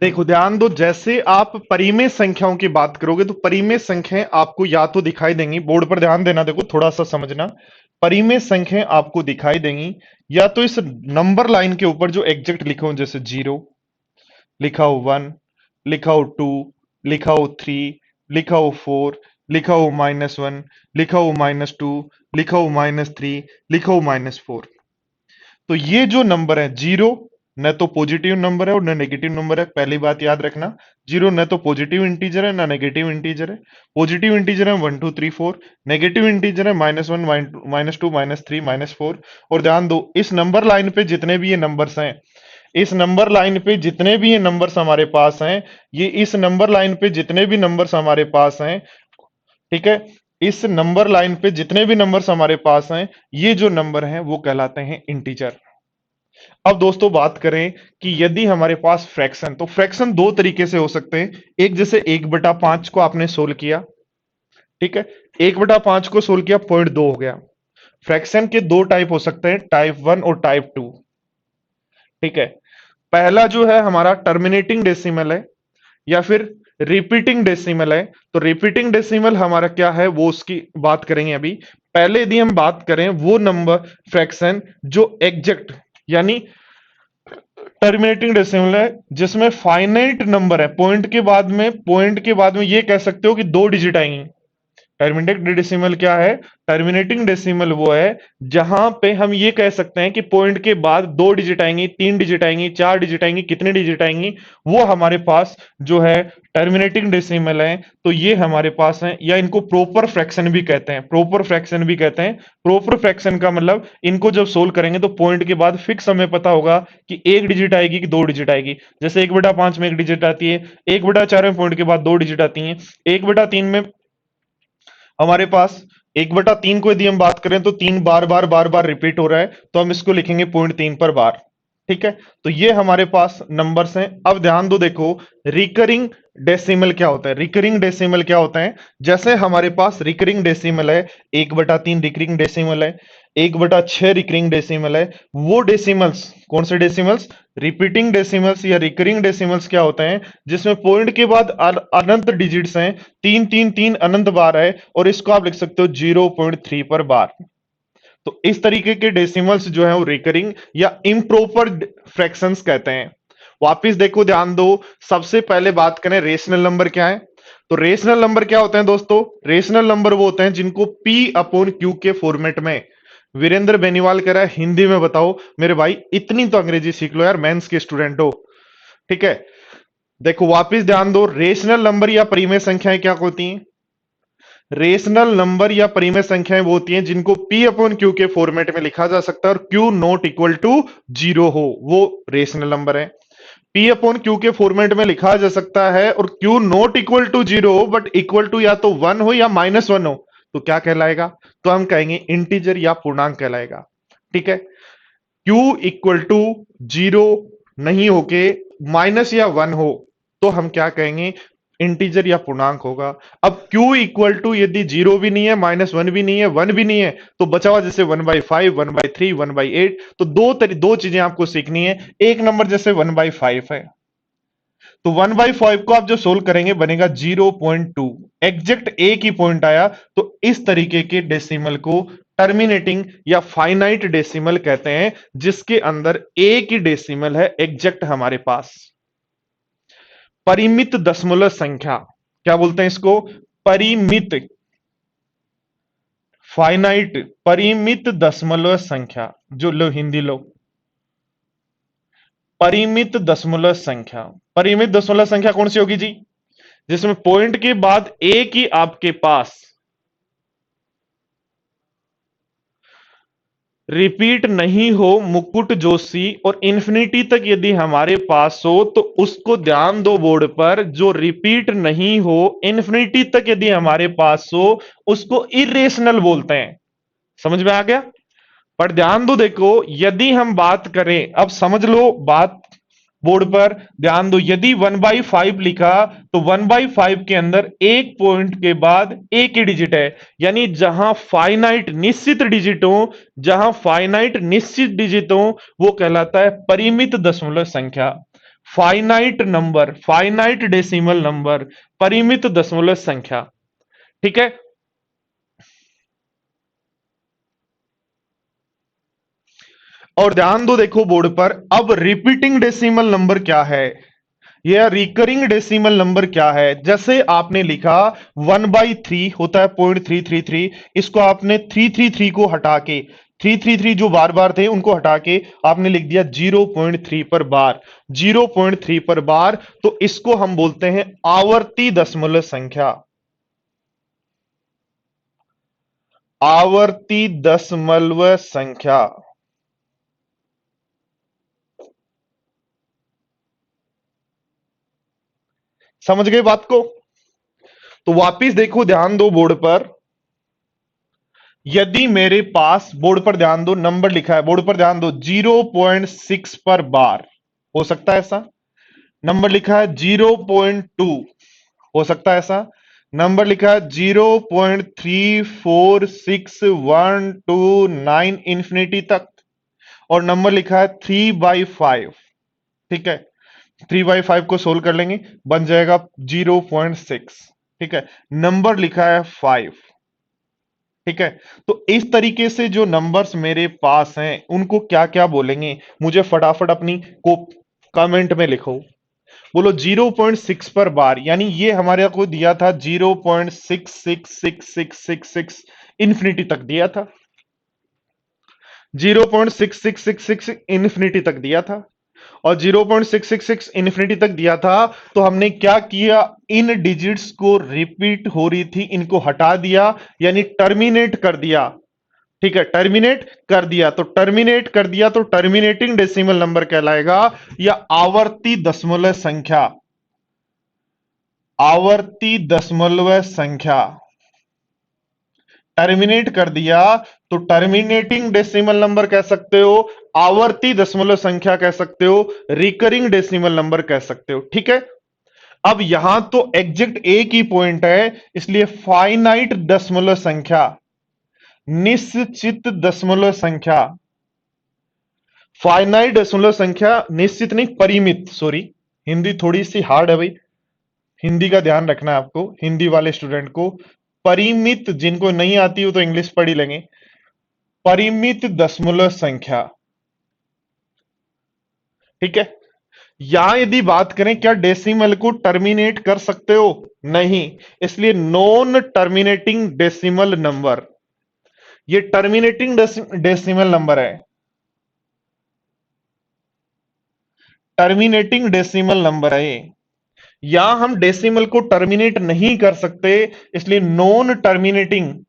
देखो ध्यान दो, जैसे आप परिमेय संख्याओं की बात करोगे तो परिमेय संख्याएं आपको या तो दिखाई देंगी, बोर्ड पर ध्यान देना, देखो थोड़ा सा समझना। परिमेय संख्याएं आपको दिखाई देंगी या तो इस नंबर लाइन के ऊपर जो एग्जैक्ट लिखे हो, जैसे 0 लिखा हो, 1 लिखा हो, 2 लिखा हो, 3 लिखा हो, 4 लिखा हो, -1 लिखा हो, -2 लिखा हो, -3 लिखा हो, -4। तो ये जो नंबर है 0 न तो पॉजिटिव नंबर है और न नेगेटिव नंबर है, पहली बात याद रखना। 0 न तो पॉजिटिव इंटीजर है ना नेगेटिव इंटीजर है। पॉजिटिव इंटीजर है 1 2 3 4, नेगेटिव इंटीजर है -1 -2 -3 -4। और ध्यान दो, इस नंबर लाइन पे जितने भी ये नंबर्स हैं, इस नंबर लाइन पे जितने भी ये नंबर्स हमारे पास हैं, ये इस नंबर लाइन पे जितने भी नंबर्स हमारे पास हैं, ठीक है, इस नंबर लाइन पे जितने भी नंबर्स हमारे पास हैं, ये जो नंबर हैं वो कहलाते हैं इंटीजर। अब दोस्तों बात करें कि यदि हमारे पास फ्रैक्शन, तो फ्रैक्शन दो तरीके से हो सकते हैं। एक, जैसे 1/5 को आपने सोल्व किया, ठीक है, 1/5 को सोल्व किया, 0.2 हो गया। फ्रैक्शन के दो टाइप हो सकते हैं, टाइप 1 और टाइप 2। ठीक है, पहला जो है हमारा टर्मिनेटिंग डेसिमल है या फिर रिपीटिंग डेसिमल है। तो रिपीटिंग डेसिमल हमारा क्या है वो उसकी बात करेंगे अभी। पहले यदि हम बात करें वो नंबर फ्रैक्शन जो एग्जैक्ट यानी टर्मिनेटिंग डेसिमल है, जिसमें फाइनाइट नंबर है, पॉइंट के बाद में ये कह सकते हो कि दो डिजिट आएंगी। टर्मिनेटिंग डेसिमल क्या है? टर्मिनेटिंग डेसिमल वो है जहां पे हम ये कह सकते हैं कि पॉइंट के बाद दो डिजिट आएंगी, तीन डिजिट आएंगी, चार डिजिट आएंगी, कितने डिजिट आएंगी, वो हमारे पास जो है टर्मिनेटिंग डेसिमल है। तो ये हमारे पास है, या इनको प्रोपर फ्रैक्शन भी कहते हैं, प्रोपर फ्रैक्शन भी कहते हैं। प्रोपर फ्रैक्शन का मतलब इनको जब सोल्व करेंगे तो पॉइंट के बाद फिक्स हमें पता होगा कि एक डिजिट आएगी कि दो डिजिट आएगी। जैसे 1/5 में एक डिजिट आती है, 1/4 में पॉइंट के बाद दो डिजिट आती हैं, 1/3 में हमारे पास 1/3 को यदि हम बात करें तो तीन बार बार रिपीट हो रहा है, तो हम इसको लिखेंगे 0.3 पर बार। ठीक है, तो ये हमारे पास नंबर्स हैं। अब ध्यान दो, देखो रिकरिंग डेसिमल क्या होता है। रिकरिंग डेसिमल क्या होता है? जैसे हमारे पास रिकरिंग डेसिमल है, 1/3 रिकरिंग डेसिमल है, 1/6 रिकरिंग डेसिमल है। वो डेसिमल्स कौन से डेसिमल्स? रिपीटिंग डेसिमल्स या रिकरिंग डेसिमल्स क्या होते हैं? जिसमें पॉइंट के बाद अनंत डिजिट्स हैं, तीन तीन तीन अनंत बार है, और इसको आप लिख सकते हो 0.3 पर बार। तो इस तरीके के डेसिमल्स जो है वो रिकरिंग या इम्प्रॉपर फ्रैक्शंस कहते हैं। वापिस देखो, ध्यान दो, सबसे पहले बात करें रेशनल नंबर क्या है। तो रेशनल नंबर क्या होते हैं दोस्तों? रेशनल नंबर वो होते हैं जिनको P अपॉन Q के फॉर्मेट में, वीरेंद्र बेनीवाल कह रहा है हिंदी में बताओ। मेरे भाई इतनी तो अंग्रेजी सीख लो यार, मेंस के स्टूडेंट हो, ठीक है। देखो वापस ध्यान दो, रेशनल नंबर या परिमेय संख्याएं क्या होती हैं? रेशनल नंबर या परिमेय संख्याएं वो होती हैं जिनको P अपॉन Q के फॉर्मेट में लिखा जा सकता है और Q नॉट इक्वल टू 0 हो, वो रेशनल नंबर है। P अपॉन Q के फॉर्मेट में लिखा जा सकता है और Q नॉट इक्वल टू 0 हो, बट इक्वल टू या तो 1 हो या -1 हो, तो क्या कहलाएगा? तो हम कहेंगे इंटीजर या पूर्णांक कहलाएगा, ठीक है। Q इक्वल टू 0 नहीं होके माइनस या 1 हो, तो हम क्या कहेंगे? इंटीजर या पूर्णांक होगा। अब Q इक्वल टू यदि 0 भी नहीं है, -1 भी नहीं है, 1 भी नहीं है, तो बचा हुआ जैसे 1/5, 1/3, 1/8, तो दो चीजें आपको सीखनी है। एक नंबर जैसे 1/5 है, तो 1/5 को आप जो सोल्व करेंगे बनेगा 0.2, एग्जैक्ट एक ही पॉइंट आया। तो इस तरीके के डेसिमल को टर्मिनेटिंग या फाइनाइट डेसिमल कहते हैं, जिसके अंदर एक ही डेसिमल है एग्जैक्ट हमारे पास। परिमित दशमलव संख्या क्या बोलते हैं इसको? परिमित, फाइनाइट, परिमित दशमलव संख्या, जो लो हिंदी लो, परिमित दशमलव संख्या। परिमित दशमलव संख्या कौन सी होगी जी? जिसमें पॉइंट के बाद एक ही आपके पास रिपीट नहीं हो, मुकुट जोशी, और इन्फिनिटी तक यदि हमारे पास हो तो उसको ध्यान दो बोर्ड पर, जो रिपीट नहीं हो इन्फिनिटी तक यदि हमारे पास हो उसको इरेशनल बोलते हैं। समझ में आ गया? पर ध्यान दो, देखो यदि हम बात करें, अब समझ लो बात, बोर्ड पर ध्यान दो, यदि 1/5 लिखा तो 1/5 के अंदर एक पॉइंट के बाद एक ही डिजिट है, यानी जहां फाइनाइट निश्चित डिजिट हो, जहां फाइनाइट निश्चित डिजिट हो, वो कहलाता है परिमित दशमलव संख्या। Finite number, finite decimal number, परिमित दशमलव संख्या, ठीक है। और ध्यान दो, देखो बोर्ड पर, अब रिपीटिंग डेसिमल नंबर क्या है या रिकरिंग डेसिमल नंबर क्या है? जैसे आपने लिखा 1/3 होता है 0.333, इसको आपने 333 को हटा के, 333 जो बार बार थे उनको हटा के आपने लिख दिया 0.3 पर बार, 0.3 पर बार, तो इसको हम बोलते हैं आवर्ती दशमलव संख्या। आवर्ती दशमलव संख्या, समझ गए बात को? तो वापिस देखो, ध्यान दो बोर्ड पर, यदि मेरे पास, बोर्ड पर ध्यान दो, नंबर लिखा है, बोर्ड पर ध्यान दो, 0.6 पर बार, हो सकता है ऐसा। नंबर लिखा है 0.2, हो सकता है ऐसा। नंबर लिखा है 0.34612 इंफिनिटी तक, और नंबर लिखा है 3/5, ठीक है। 3/5 को सोल्व कर लेंगे, बन जाएगा 0.6, ठीक है। नंबर लिखा है 5, ठीक है। तो इस तरीके से जो नंबर्स मेरे पास हैं उनको क्या क्या बोलेंगे, मुझे फटाफट अपनी को कमेंट में लिखो। बोलो 0.6 पर बार, यानी ये हमारे को दिया था 0.666666 इंफिनिटी तक दिया था, 0.6666 इंफिनिटी तक दिया था, और 0.666 इंफिनिटी तक दिया था। तो हमने क्या किया, इन डिजिट्स को रिपीट हो रही थी इनको हटा दिया, यानी टर्मिनेट कर दिया, ठीक है। टर्मिनेट कर दिया, तो टर्मिनेट कर दिया तो टर्मिनेटिंग डेसिमल नंबर कहलाएगा, या आवर्ती दशमलव संख्या, आवर्ती दशमलव संख्या। टर्मिनेट कर दिया तो टर्मिनेटिंग डेसिमल नंबर कह सकते हो, आवर्ती दशमलव संख्या कह सकते हो, रिकरिंग डेसिमल नंबर कह सकते हो, ठीक है। अब यहां तो एग्जैक्ट एक ही पॉइंट है, इसलिए फाइनाइट दशमलव संख्या, निश्चित दशमलव संख्या, फाइनाइट दशमलव संख्या, निश्चित नहीं परिमित, सॉरी हिंदी थोड़ी सी हार्ड है भाई, हिंदी का ध्यान रखना है आपको, हिंदी वाले स्टूडेंट को। परिमित, जिनको नहीं आती हो तो इंग्लिश पढ़ ही लेंगे। परिमित दशमलव संख्या, ठीक है। या यदि बात करें क्या डेसिमल को टर्मिनेट कर सकते हो? नहीं। इसलिए नॉन टर्मिनेटिंग डेसिमल नंबर, ये टर्मिनेटिंग डेसिमल नंबर है, टर्मिनेटिंग डेसिमल नंबर है ये। या हम डेसिमल को टर्मिनेट नहीं कर सकते, इसलिए non terminating,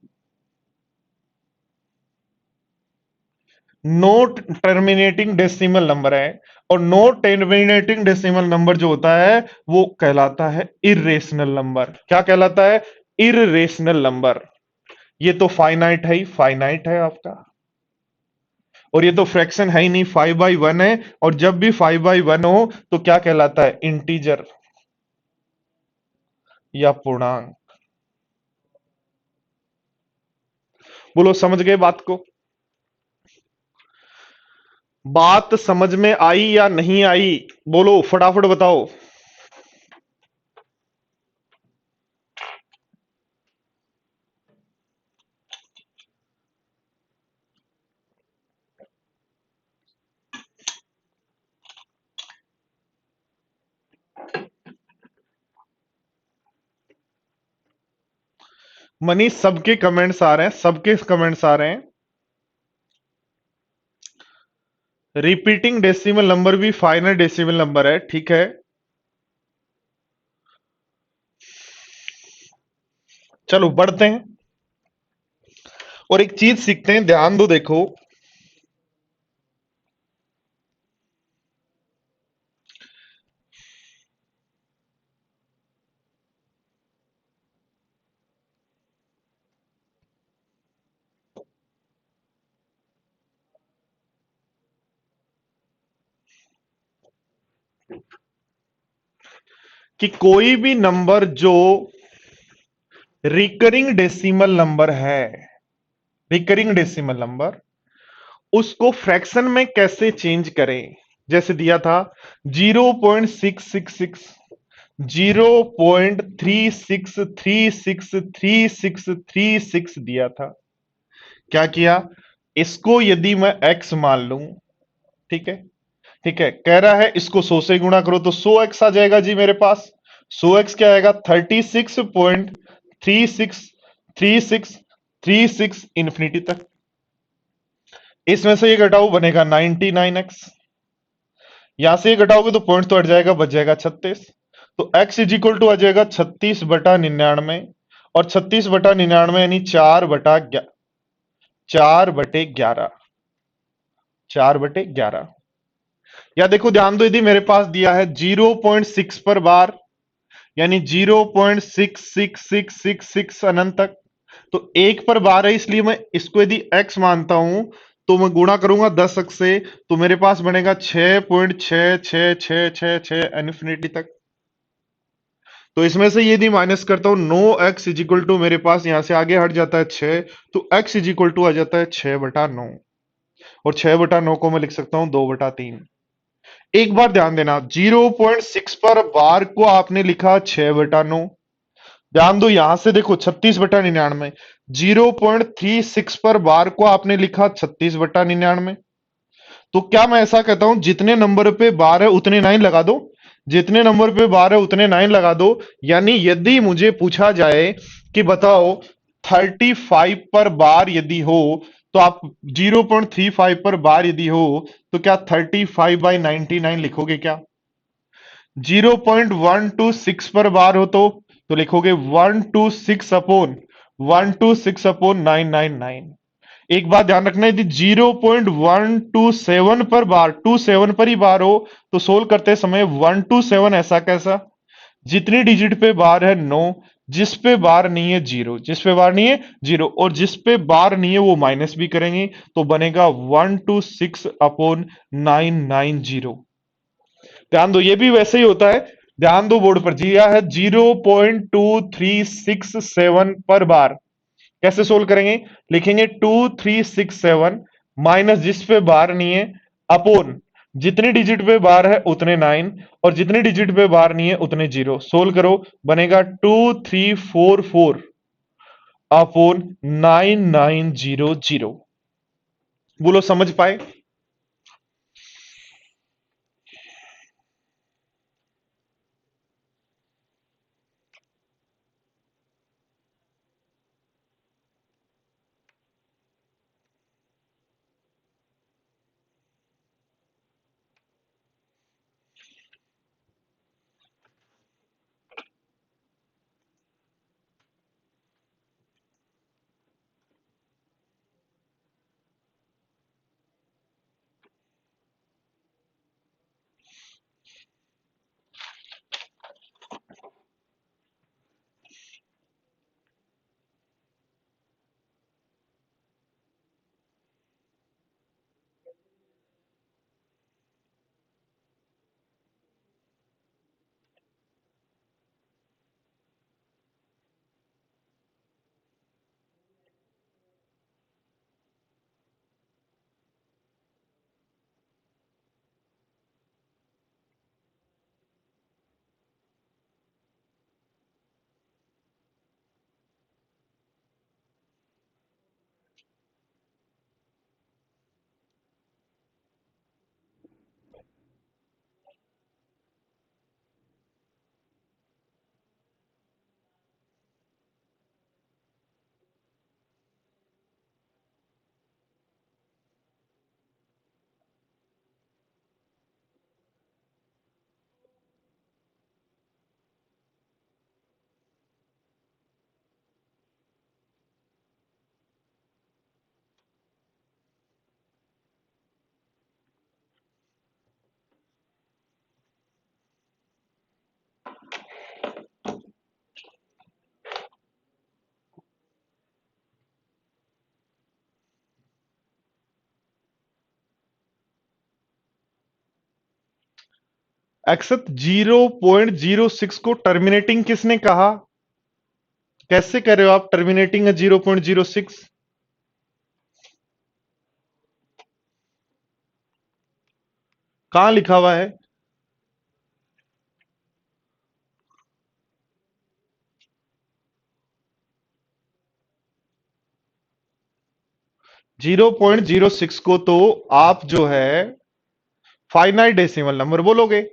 note terminating decimal number है। और नोट टर्मिनेटिंग डेसिमल नंबर जो होता है वो कहलाता है इर्रेशनल नंबर। क्या कहलाता है? Irrational number. ये तो फाइनाइट है ही, फाइनाइट है आपका। और ये तो फ्रैक्शन है ही नहीं, 5/1 है। और जब भी 5/1 हो तो क्या कहलाता है? इंटीजर या पूर्णांक। बोलो समझ गए बात को? बात समझ में आई या नहीं आई? बोलो फटाफट बताओ। मनीष सबके कमेंट्स आ रहे हैं, सबके कमेंट्स आ रहे हैं। रिपीटिंग डेसिमल नंबर भी फाइनल डेसिमल नंबर है, ठीक है। चलो बढ़ते हैं और एक चीज सीखते हैं, ध्यान दो। देखो कि कोई भी नंबर जो रिकरिंग डेसिमल नंबर है, रिकरिंग डेसिमल नंबर, उसको फ्रैक्शन में कैसे चेंज करें। जैसे दिया था 0.666, 0.36363636 दिया था। क्या किया? इसको यदि मैं x मान लूं, ठीक है, ठीक है, कह रहा है इसको 100 से गुणा करो तो 100x आ जाएगा जी मेरे पास। 100x क्या आएगा? 36.363636 इंफिनिटी तक। इसमें से ये घटाओ बनेगा 99x। यहां से ये घटाओगे तो पॉइंट तो हट जाएगा, बच जाएगा 36। तो x इज इक्वल टू आ जाएगा 36/99। और 36/99 यानी 4/11, 4/11। या देखो ध्यान दो, यदि मेरे पास दिया है 0.6 पर बार, यानी 0.66666 अनंत तक, तो एक पर बार है, इसलिए मैं इसको यदि x मानता हूं तो मैं गुणा करूंगा 10 से, तो मेरे पास बनेगा 6.6666 इन्फिनिटी तक। तो इसमें से यदि माइनस करता हूं, no x is equal to, मेरे पास यहां से आगे हट जाता है 6, तो x इज इक्वल टू आ जाता है 6/9। और 6/9 को मैं लिख सकता हूं 2/3। एक बार ध्यान देना, 0.6 पर बार को आपने लिखा 6/9। ध्यान दो यहां से देखो 36/99। 0.36 पर बार को आपने लिखा 36/99। तो क्या मैं ऐसा कहता हूं जितने नंबर पे बार है उतने 9 लगा दो, जितने नंबर पे बार है उतने 9 लगा दो। यानी यदि मुझे पूछा जाए कि बताओ 35 पर बार यदि हो, तो आप 0.35 पर बार यदि हो तो क्या 35/99 लिखोगे क्या? 0.126 पर बार हो तो लिखोगे 126/999। एक बात ध्यान रखना, यदि 0.127 पर बार, 27 पर ही बार हो, तो सोल्व करते समय 127 ऐसा कैसा? जितनी डिजिट पे बार है 9, जिस पे बार नहीं है 0, जिस पे बार नहीं है 0, और जिस पे बार नहीं है वो माइनस भी करेंगे, तो बनेगा 126/990। ध्यान दो ये भी वैसे ही होता है। ध्यान दो बोर्ड पर दिया है 0.2367 पर बार। कैसे सोल्व करेंगे? लिखेंगे 2367 माइनस जिस पे बार नहीं है, अपोन जितनी डिजिट पे बार है उतने 9, और जितनी डिजिट पे बार नहीं है उतने 0। सोल्व करो, बनेगा 2344 अपोन 9900। बोलो समझ पाए? अक्षत 0.06 को टर्मिनेटिंग किसने कहा? कैसे कह रहे हो आप टर्मिनेटिंग है 0.06? कहां लिखा हुआ है? 0.06 को तो आप जो है फाइनाइट डेसिमल नंबर बोलोगे।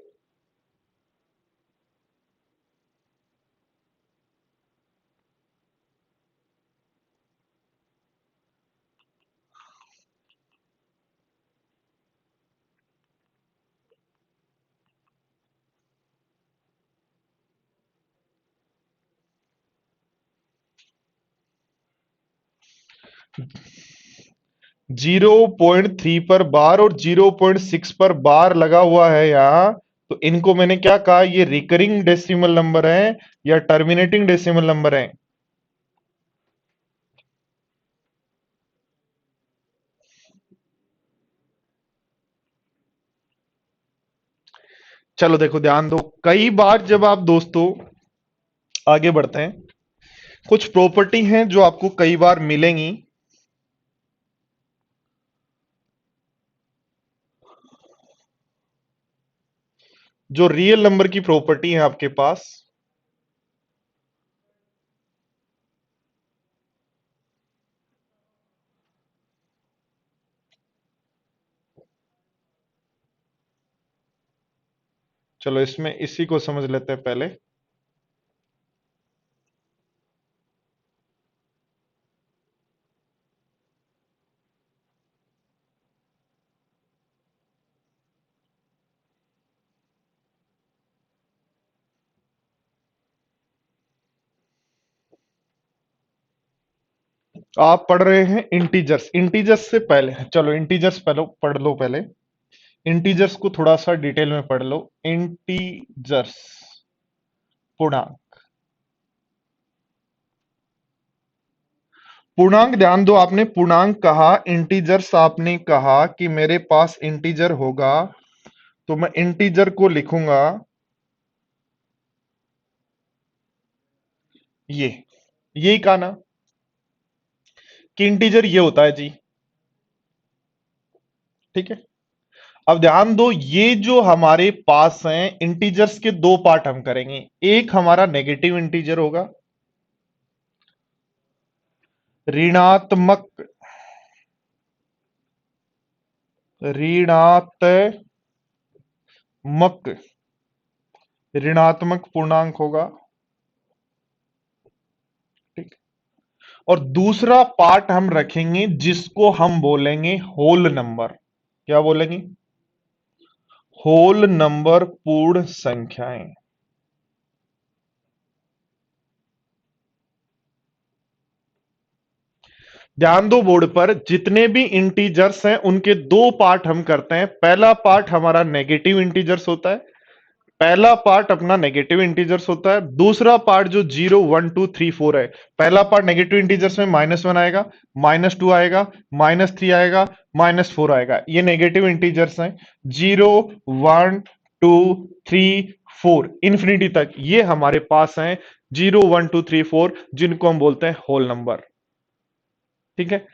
जीरो 0.3 पर बार और 0.6 पर बार लगा हुआ है यहां, तो इनको मैंने क्या कहा, ये रिकरिंग डेसिमल नंबर है या टर्मिनेटिंग डेसिमल नंबर है? चलो देखो ध्यान दो, कई बार जब आप दोस्तों आगे बढ़ते हैं, कुछ प्रॉपर्टी हैं जो आपको कई बार मिलेंगी, जो रियल नंबर की प्रॉपर्टी है आपके पास। चलो इसमें इसी को समझ लेते हैं पहले। आप पढ़ रहे हैं इंटीजर्स, इंटीजर्स से पहले चलो इंटीजर्स पहले पढ़ लो पहले। इंटीजर्स को थोड़ा सा डिटेल में पढ़ लो। इंटीजर्स पूर्णांक। पूर्णांक ध्यान दो, आपने पूर्णांक कहा, इंटीजर्स आपने कहा कि मेरे पास इंटीजर होगा तो मैं इंटीजर को लिखूंगा ये, यही कहा ना कि इंटीजर ये होता है जी। ठीक है, अब ध्यान दो, ये जो हमारे पास हैं इंटीजर्स के दो पार्ट हम करेंगे। एक हमारा नेगेटिव इंटीजर होगा, ऋणात्मक, ऋणात्मक, ऋणात्मक पूर्णांक होगा। ठीक, और दूसरा पार्ट हम रखेंगे जिसको हम बोलेंगे होल नंबर। क्या बोलेंगे? होल नंबर, पूर्ण संख्याएं। ध्यान दो बोर्ड पर, जितने भी इंटीजर्स हैं उनके दो पार्ट हम करते हैं। पहला पार्ट हमारा नेगेटिव इंटीजर्स होता है, पहला पार्ट अपना नेगेटिव इंटीजर्स होता है। दूसरा पार्ट जो 0 1 2 3 4 है, पहला पार्ट नेगेटिव इंटीजर्स में -1 आएगा, -2 आएगा, -3 आएगा, -4 आएगा। ये नेगेटिव इंटीजर्स हैं। 0 1 2 3 4 इंफिनिटी तक ये हमारे पास हैं 0 1 2 3 4, जिनको हम बोलते हैं होल नंबर। ठीक है,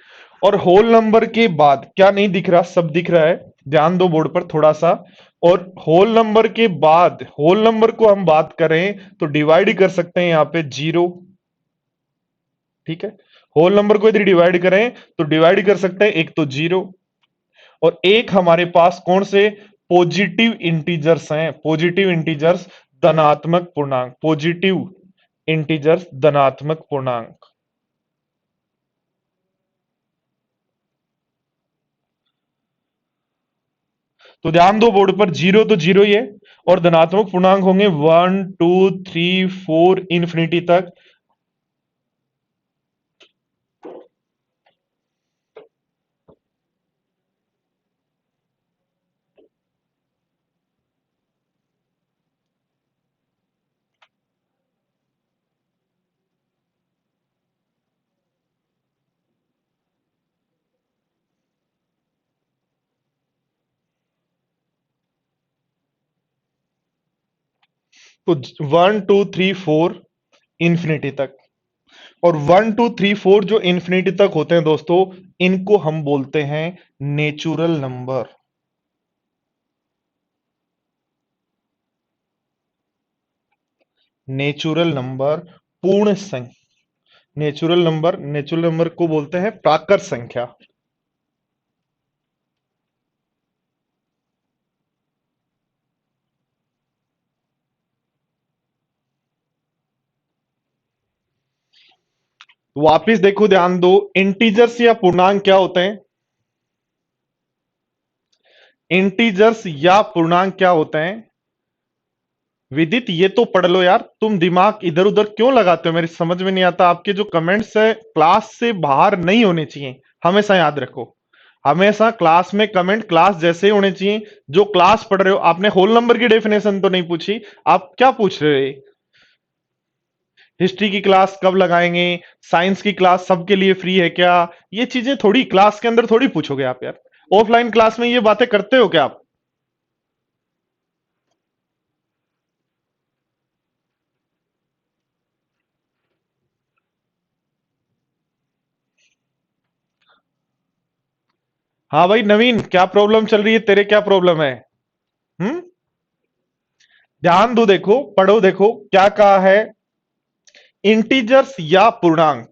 और होल नंबर के बाद क्या नहीं दिख रहा? सब दिख रहा है, ध्यान दो बोर्ड पर थोड़ा सा। और होल नंबर के बाद, होल नंबर को हम बात करें तो डिवाइड कर सकते हैं यहां पे 0। ठीक है, होल नंबर को यदि डिवाइड करें तो डिवाइड कर सकते हैं, एक तो 0 और एक हमारे पास कौन से पॉजिटिव इंटीजर्स हैं, पॉजिटिव इंटीजर्स, धनात्मक पूर्णांक, पॉजिटिव इंटीजर्स धनात्मक पूर्णांक। तो ध्यान दो बोर्ड पर, जीरो तो जीरो ही है और धनात्मक पूर्णांक होंगे 1 2 3 4 इंफिनिटी तक। तो 1 2 3 4 इंफिनिटी तक, और 1 2 3 4 जो इंफिनिटी तक होते हैं दोस्तों, इनको हम बोलते हैं नेचुरल नंबर। नेचुरल नंबर पूर्ण संख्या। नेचुरल नंबर को बोलते हैं प्राकृत संख्या। वापिस देखो, ध्यान दो, इंटीजर्स या पूर्णांक क्या होते हैं? इंटीजर्स या पूर्णांक क्या होते हैं? विदित, ये तो पढ़ लो यार, तुम दिमाग इधर उधर क्यों लगाते हो? मेरी समझ में नहीं आता। आपके जो कमेंट्स है क्लास से बाहर नहीं होने चाहिए, हमेशा याद रखो। हमेशा क्लास में कमेंट क्लास जैसे ही होने चाहिए। जो क्लास पढ़ रहे हो, आपने होल नंबर की डेफिनेशन तो नहीं पूछी, आप क्या पूछ रहे हो? हिस्ट्री की क्लास कब लगाएंगे, साइंस की क्लास सबके लिए फ्री है क्या, ये चीजें थोड़ी क्लास के अंदर थोड़ी पूछोगे आप यार। ऑफलाइन क्लास में ये बातें करते हो क्या आप? हाँ भाई नवीन, क्या प्रॉब्लम चल रही है तेरे? क्या प्रॉब्लम है? हम्म। ध्यान दो, देखो पढ़ो, देखो क्या कहा है। इंटीजर्स या पूर्णांक।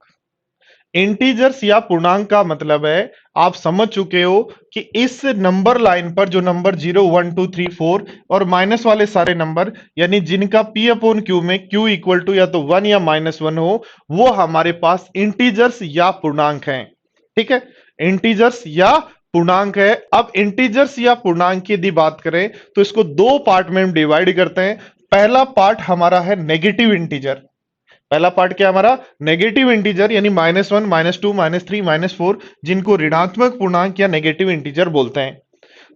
इंटीजर्स या पूर्णांक का मतलब है, आप समझ चुके हो कि इस नंबर लाइन पर जो नंबर 0 1 2 3 4 और माइनस वाले सारे नंबर, यानी जिनका पी अपॉन क्यू में क्यू इक्वल टू या तो 1 या -1 हो, वो हमारे पास इंटीजर्स या पूर्णांक हैं। ठीक है, इंटीजर्स या पूर्णांक है। अब इंटीजर्स या पूर्णांक की यदि बात करें तो इसको दो पार्ट में हम डिवाइड करते हैं। पहला पार्ट हमारा है नेगेटिव इंटीजर। पहला पार्ट क्या हमारा? नेगेटिव इंटीजर, यानी -1 -2 -3 -4, जिनको ऋणात्मक पूर्णांक या नेगेटिव इंटीजर बोलते हैं।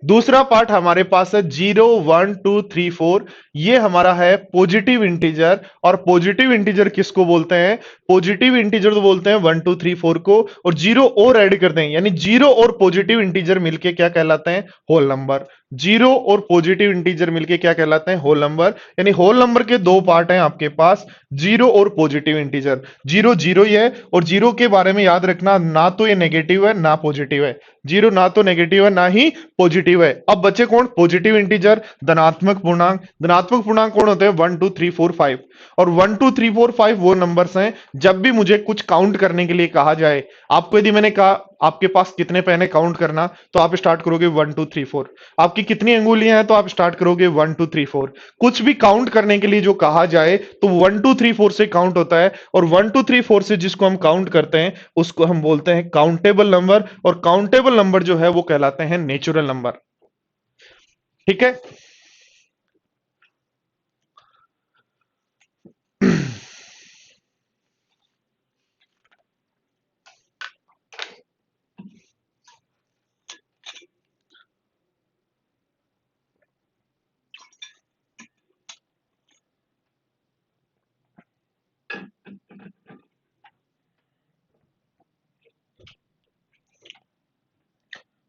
दूसरा पार्ट हमारे पास है 0 1 2 3 4, ये हमारा है पॉजिटिव इंटीजर। और पॉजिटिव इंटीजर किसको बोलते हैं? पॉजिटिव इंटीजर तो बोलते हैं 1 2 3 4 को, और जीरो और ऐड कर दें, यानी जीरो और पॉजिटिव इंटीजर मिलके क्या कहलाते हैं? Whole number. जीरो और पॉजिटिव इंटीजर मिलके क्या कहलाते हैं? Whole number. यानी होल नंबर के दो पार्ट हैं आपके पास, जीरो और पॉजिटिव इंटीजर। जीरो जीरो ही है, और जीरो के बारे में याद रखना, ना तो ये नेगेटिव है ना पॉजिटिव है। जीरो ना तो नेगेटिव है ना ही पॉजिटिव है। अब बचे कौन? पॉजिटिव इंटीजर, धनात्मक पूर्णांक। धनात्मक पूर्णांक कौन होते हैं? 1 2 3 4 5। और 1 2 3 4 5 वो नंबर्स हैं, जब भी मुझे कुछ काउंट करने के लिए कहा जाए, आपको यदि मैंने कहा आपके पास कितने पेन है काउंट करना, तो आप स्टार्ट करोगे 1 2 3 4। आपकी कितनी अंगुलियां हैं, तो आप स्टार्ट करोगे 1 2 3 4। कुछ भी काउंट करने के लिए जो कहा जाए तो 1 2 3 4 से काउंट होता है, और 1 2 3 4 से जिसको हम काउंट करते हैं उसको हम बोलते हैं काउंटेबल नंबर। और काउंटेबल नंबर जो है वो कहलाते हैं नेचुरल नंबर। ठीक है।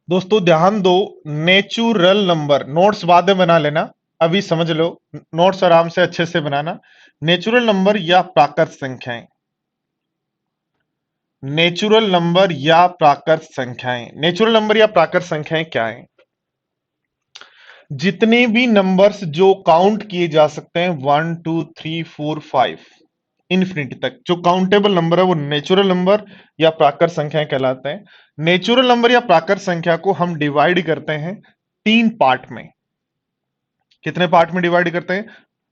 दोस्तों ध्यान दो, नेचुरल नंबर, नोट्स बाद में बना लेना, अभी समझ लो। नोट्स आराम से अच्छे से बनाना। नेचुरल नंबर या प्राकृत संख्याएं। नेचुरल नंबर या प्राकृत संख्याएं। नेचुरल नंबर या प्राकृत संख्याएं क्या है? जितने भी नंबर्स जो काउंट किए जा सकते हैं, 1 2 3 4 5 इन्फिनिटी तक, जो काउंटेबल नंबर है वो नेचुरल नंबर या प्राकृत संख्याएं कहलाते हैं। नेचुरल नंबर या प्राकृत संख्या को हम डिवाइड करते हैं तीन पार्ट में। कितने पार्ट में डिवाइड करते हैं?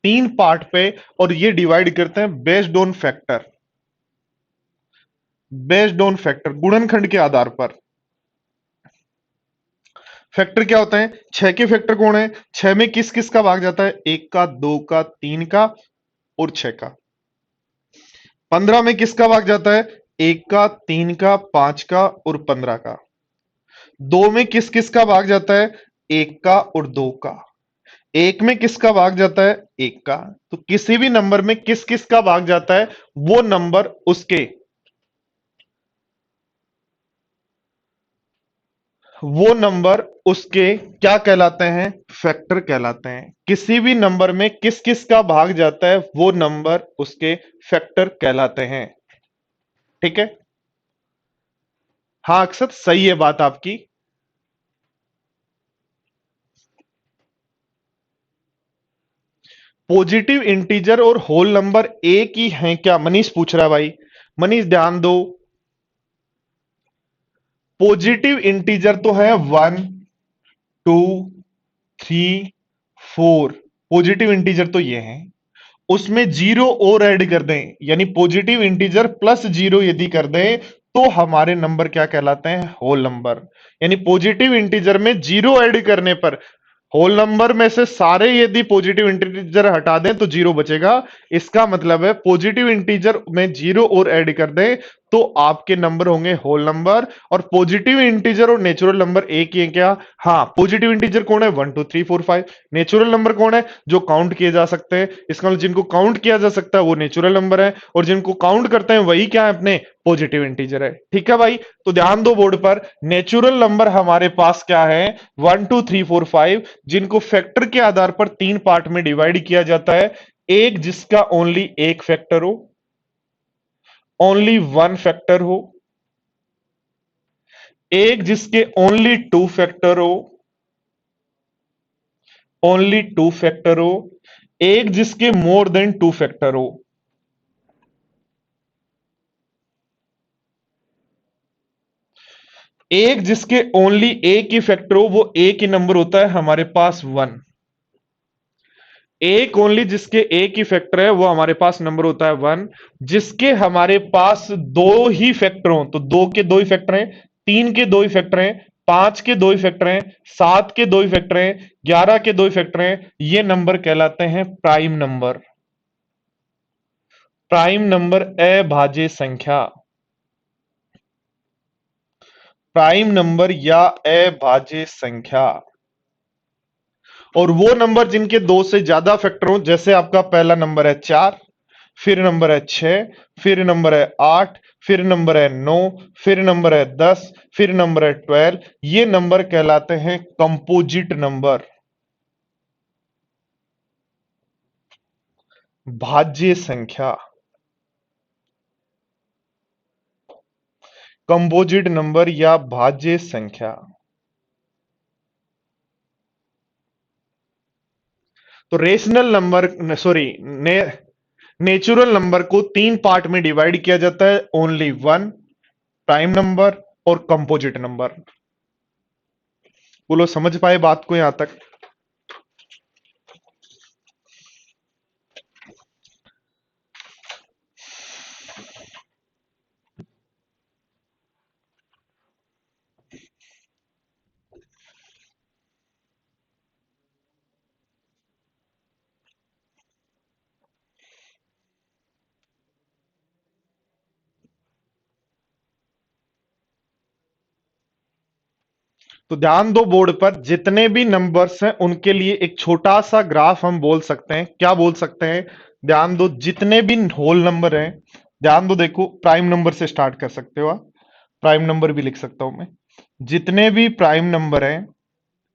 तीन पार्ट पे। और ये डिवाइड करते हैं based on factor. Based on factor, गुणनखंड के आधार पर। फैक्टर क्या होता है? छह के फैक्टर कौन है? छह में किस किस का भाग जाता है? एक का, दो का, तीन का और छह का। 15 में किसका भाग जाता है? एक का, तीन का, पांच का और 15 का। दो में किस किस का भाग जाता है? एक का और दो का। एक में किसका भाग जाता है? एक का। तो किसी भी नंबर में किस किस का भाग जाता है, वो नंबर उसके वो नंबर उसके क्या कहलाते हैं? फैक्टर कहलाते हैं। किसी भी नंबर में किस किस का भाग जाता है वो नंबर उसके फैक्टर कहलाते हैं। ठीक है। हाँ अक्सर सही है बात आपकी। पॉजिटिव इंटीजर और होल नंबर एक ही हैं क्या? मनीष पूछ रहा है भाई। मनीष ध्यान दो। पॉजिटिव इंटीजर तो है 1 2 3 4। पॉजिटिव इंटीजर तो ये है। उसमें जीरो और ऐड कर दें यानी पॉजिटिव इंटीजर प्लस जीरो यदि कर दें तो हमारे नंबर क्या कहलाते हैं? Whole number. यानी पॉजिटिव इंटीजर में जीरो ऐड करने पर होल नंबर में से सारे यदि पॉजिटिव इंटीजर हटा दें तो जीरो बचेगा। इसका मतलब है पॉजिटिव इंटीजर में जीरो और ऐड कर दें तो आपके नंबर होंगे होल नंबर। और पॉजिटिव इंटीजर और नेचुरल नंबर एक ही है क्या? हाँ। पॉजिटिव इंटीजर कौन है? 1 2 3 4 5। नेचुरल नंबर कौन है? जो काउंट किए जा सकते हैं। इसका मतलब जिनको काउंट किया जा सकता है वो नेचुरल नंबर है और जिनको काउंट करते हैं वही क्या है? अपने पॉजिटिव इंटीजर है। ठीक है भाई। तो ध्यान दो बोर्ड पर। नेचुरल नंबर हमारे पास क्या है? 1 2 3 4 5, जिनको फैक्टर के आधार पर तीन पार्ट में डिवाइड किया जाता है। एक जिसका ओनली एक फैक्टर हो, ओनली वन फैक्टर हो। एक जिसके ओनली टू फैक्टर हो, ओनली टू फैक्टर हो। एक जिसके मोर देन टू फैक्टर हो। एक जिसके ओनली एक ही फैक्टर हो वो एक ही नंबर होता है हमारे पास 1। एक ओनली जिसके एक ही फैक्टर है वो हमारे पास नंबर होता है 1। जिसके हमारे पास दो ही फैक्टर हो तो दो के दो ही फैक्टर हैं, तीन के दो ही फैक्टर हैं, पांच के दो ही फैक्टर हैं, सात के दो ही फैक्टर हैं, 11 के दो ही फैक्टर हैं। ये नंबर कहलाते हैं प्राइम नंबर। प्राइम नंबर अभाज्य संख्या। प्राइम नंबर या अभाज्य संख्या। और वो नंबर जिनके दो से ज्यादा फैक्टर हो, जैसे आपका पहला नंबर है 4, फिर नंबर है 6, फिर नंबर है 8, फिर नंबर है 9, फिर नंबर है 10, फिर नंबर है 12। ये नंबर कहलाते हैं कंपोजिट नंबर, भाज्य संख्या। कंपोजिट नंबर या भाज्य संख्या। तो रेशनल नंबर सॉरी ने नेचुरल नंबर को तीन पार्ट में डिवाइड किया जाता है, ओनली वन, प्राइम नंबर और कंपोजिट नंबर। बोलो समझ पाए बात को यहां तक? तो ध्यान दो बोर्ड पर। जितने भी नंबर्स हैं उनके लिए एक छोटा सा ग्राफ हम बोल सकते हैं। क्या बोल सकते हैं? ध्यान दो। जितने भी होल नंबर हैं, ध्यान दो, देखो प्राइम नंबर से स्टार्ट कर सकते हो आप। प्राइम नंबर भी लिख सकता हूं मैं। जितने भी प्राइम नंबर हैं,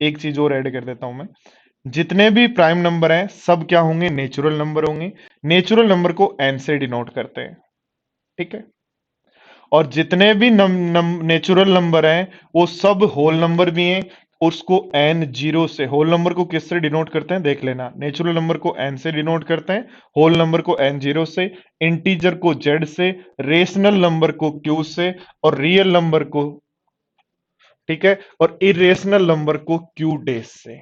एक चीज और ऐड कर देता हूं मैं। जितने भी प्राइम नंबर हैं सब क्या होंगे? नेचुरल नंबर होंगे। नेचुरल नंबर को एन से डिनोट करते हैं। ठीक है। और जितने भी नेचुरल नंबर हैं वो सब होल नंबर भी हैं। उसको एन जीरो से, होल नंबर को किससे डिनोट करते हैं देख लेना। नेचुरल नंबर को एन से डिनोट करते हैं, होल नंबर को एन जीरो से, इंटीजर को जेड से, रेशनल नंबर को क्यू से और रियल नंबर को, ठीक है, और इरेशनल नंबर को क्यू डेस से।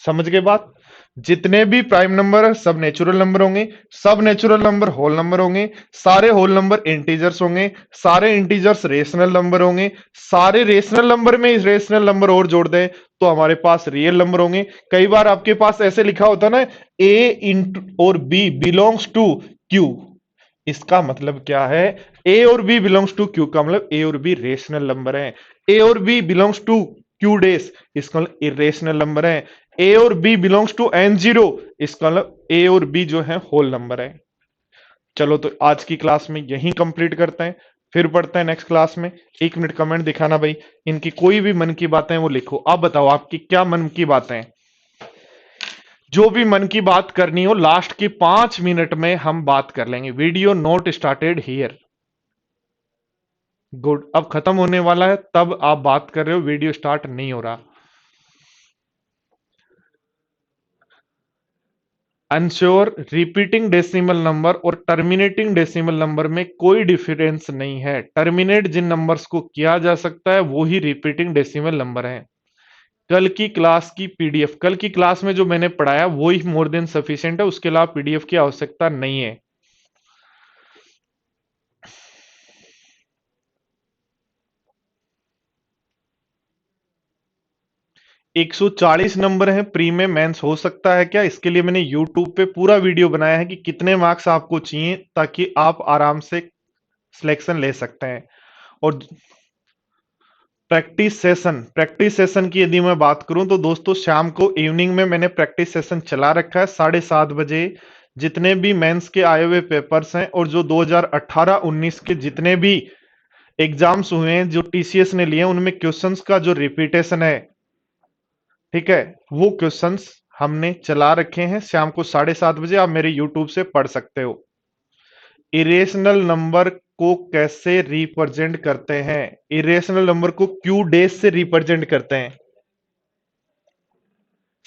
समझ गए बात? जितने भी प्राइम नंबर है सब नेचुरल नंबर होंगे, सब नेचुरल नंबर होल नंबर होंगे, सारे होल नंबर इंटीजर्स होंगे, सारे इंटीजर्स रेशनल नंबर होंगे, सारे रेशनल नंबर में इस रेशनल नंबर और जोड़ दें तो हमारे पास रियल नंबर होंगे। कई बार आपके पास ऐसे लिखा होता है ना, ए इंटू और बी बिलोंग्स टू क्यू। इसका मतलब क्या है? ए और बी बिलोंग्स टू क्यू का मतलब ए और बी रेशनल नंबर है। ए और B belongs to Q dash, इसका मतलब इरेशनल नंबर है। ए और B belongs to N zero, इसका मतलब ए और बी जो है होल नंबर है। चलो तो आज की क्लास में यही कंप्लीट करते हैं। फिर पढ़ते हैं नेक्स्ट क्लास में। 1 मिनट कमेंट दिखाना भाई, इनकी कोई भी मन की बातें वो लिखो। आप बताओ आपकी क्या मन की बातें हैं, जो भी मन की बात करनी हो लास्ट की 5 मिनट में हम बात कर लेंगे। Video note started here. Good, अब खत्म होने वाला है तब आप बात कर रहे हो, वीडियो स्टार्ट नहीं हो रहा। अनश्योर, रिपीटिंग डेसिमल नंबर और टर्मिनेटिंग डेसिमल नंबर में कोई डिफरेंस नहीं है। टर्मिनेट जिन नंबर्स को किया जा सकता है वो ही रिपीटिंग डेसिमल नंबर है। कल की क्लास की पीडीएफ, कल की क्लास में जो मैंने पढ़ाया वो ही मोर देन सफिशिएंट है, उसके अलावा पीडीएफ की आवश्यकता नहीं है। 140 नंबर है प्री में, मेंस हो सकता है क्या? इसके लिए मैंने यूट्यूब पे पूरा वीडियो बनाया है कि कितने मार्क्स आपको चाहिए ताकि आप आराम से सिलेक्शन ले सकते हैं। और प्रैक्टिस सेशन की यदि मैं बात करूं तो दोस्तों शाम को इवनिंग में मैंने प्रैक्टिस सेशन चला रखा है 7:30 बजे। जितने भी मेंस के आए हुए पेपर्स हैं और जो 2018-19 के जितने भी एग्जाम्स हुए हैं जो टीसीएस ने लिए हैं, उनमें क्वेश्चंस का जो रिपीटेशन है, ठीक है, वो क्वेश्चंस हमने चला रखे हैं। शाम को 7:30 बजे आप मेरे यूट्यूब से पढ़ सकते हो। इरेशनल नंबर को कैसे रिप्रेजेंट करते हैं? इरेशनल नंबर को क्यू डेज से रिप्रेजेंट करते हैं।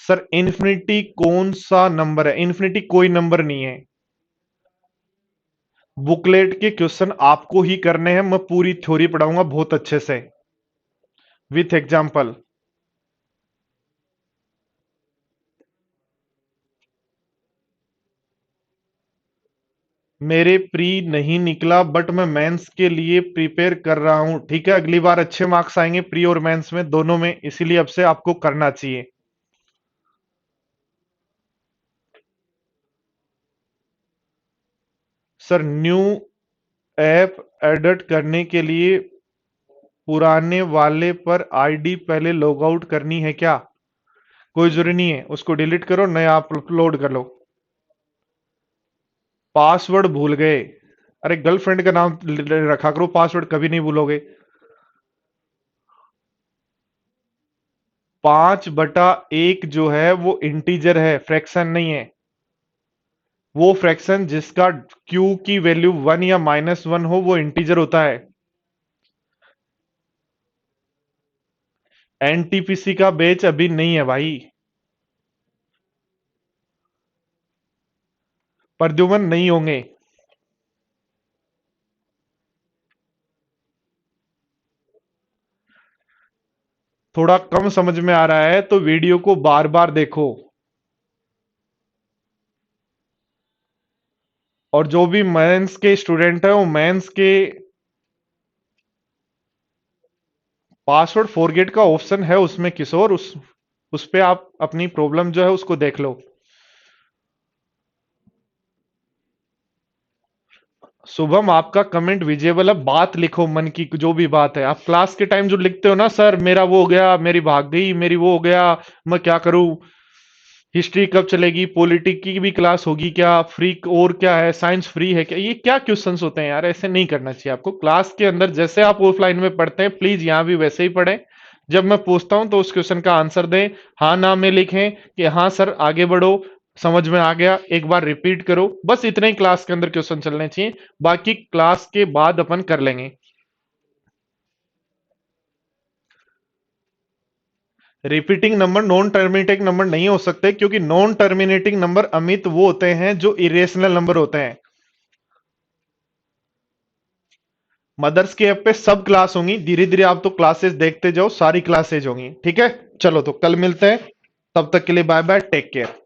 सर इन्फिनिटी कौन सा नंबर है? इन्फिनिटी कोई नंबर नहीं है। बुकलेट के क्वेश्चन आपको ही करने हैं, मैं पूरी थ्योरी पढ़ाऊंगा बहुत अच्छे से विथ एग्जांपल। मेरे प्री नहीं निकला बट मैं मेंस के लिए प्रिपेयर कर रहा हूं। ठीक है, अगली बार अच्छे मार्क्स आएंगे प्री और मेंस में, दोनों में, इसीलिए अब से आपको करना चाहिए। सर न्यू ऐप एडिट करने के लिए पुराने वाले पर आईडी पहले लॉग आउट करनी है क्या? कोई जरूरी नहीं है, उसको डिलीट करो, नया अपलोड कर लो। पासवर्ड भूल गए? अरे गर्लफ्रेंड का नाम रखा करो, पासवर्ड कभी नहीं भूलोगे। 5/1 जो है वो इंटीजर है, फ्रैक्शन नहीं है। वो फ्रैक्शन जिसका क्यू की वैल्यू 1 या -1 हो वो इंटीजर होता है। एनटीपीसी का बैच अभी नहीं है भाई। प्रद्युमन नहीं होंगे। थोड़ा कम समझ में आ रहा है तो वीडियो को बार बार देखो। और जो भी मेंस के स्टूडेंट है वो मेंस के पासवर्ड फॉरगेट का ऑप्शन है उसमें किशोर, उस पे आप अपनी प्रॉब्लम जो है उसको देख लो। शुभम आपका कमेंट विजिबल है, बात लिखो, मन की जो भी बात है। आप क्लास के टाइम जो लिखते हो ना, सर मेरा वो हो गया, मेरी भाग गई, मेरी वो हो गया, मैं क्या करूं, हिस्ट्री कब चलेगी, पॉलिटिक की भी क्लास होगी क्या, फ्री और क्या है, साइंस फ्री है क्या, ये क्या क्वेश्चंस होते हैं यार? ऐसे नहीं करना चाहिए आपको। क्लास के अंदर जैसे आप ऑफलाइन में पढ़ते हैं प्लीज यहाँ भी वैसे ही पढ़ें। जब मैं पूछता हूं तो उस क्वेश्चन का आंसर दें, हाँ ना में लिखें कि हाँ सर आगे बढ़ो, समझ में आ गया, एक बार रिपीट करो, बस इतने ही क्लास के अंदर क्वेश्चन चलने चाहिए। बाकी क्लास के बाद अपन कर लेंगे। Repeating number non terminating number नहीं हो सकते, क्योंकि नॉन टर्मिनेटिंग नंबर अमित वो होते हैं जो इरेशनल नंबर होते हैं। मदर्स के ऐप पे सब क्लास होंगी, धीरे धीरे आप तो क्लासेस देखते जाओ, सारी क्लासेज होंगी। ठीक है, चलो तो कल मिलते हैं, तब तक के लिए बाय बाय, टेक केयर।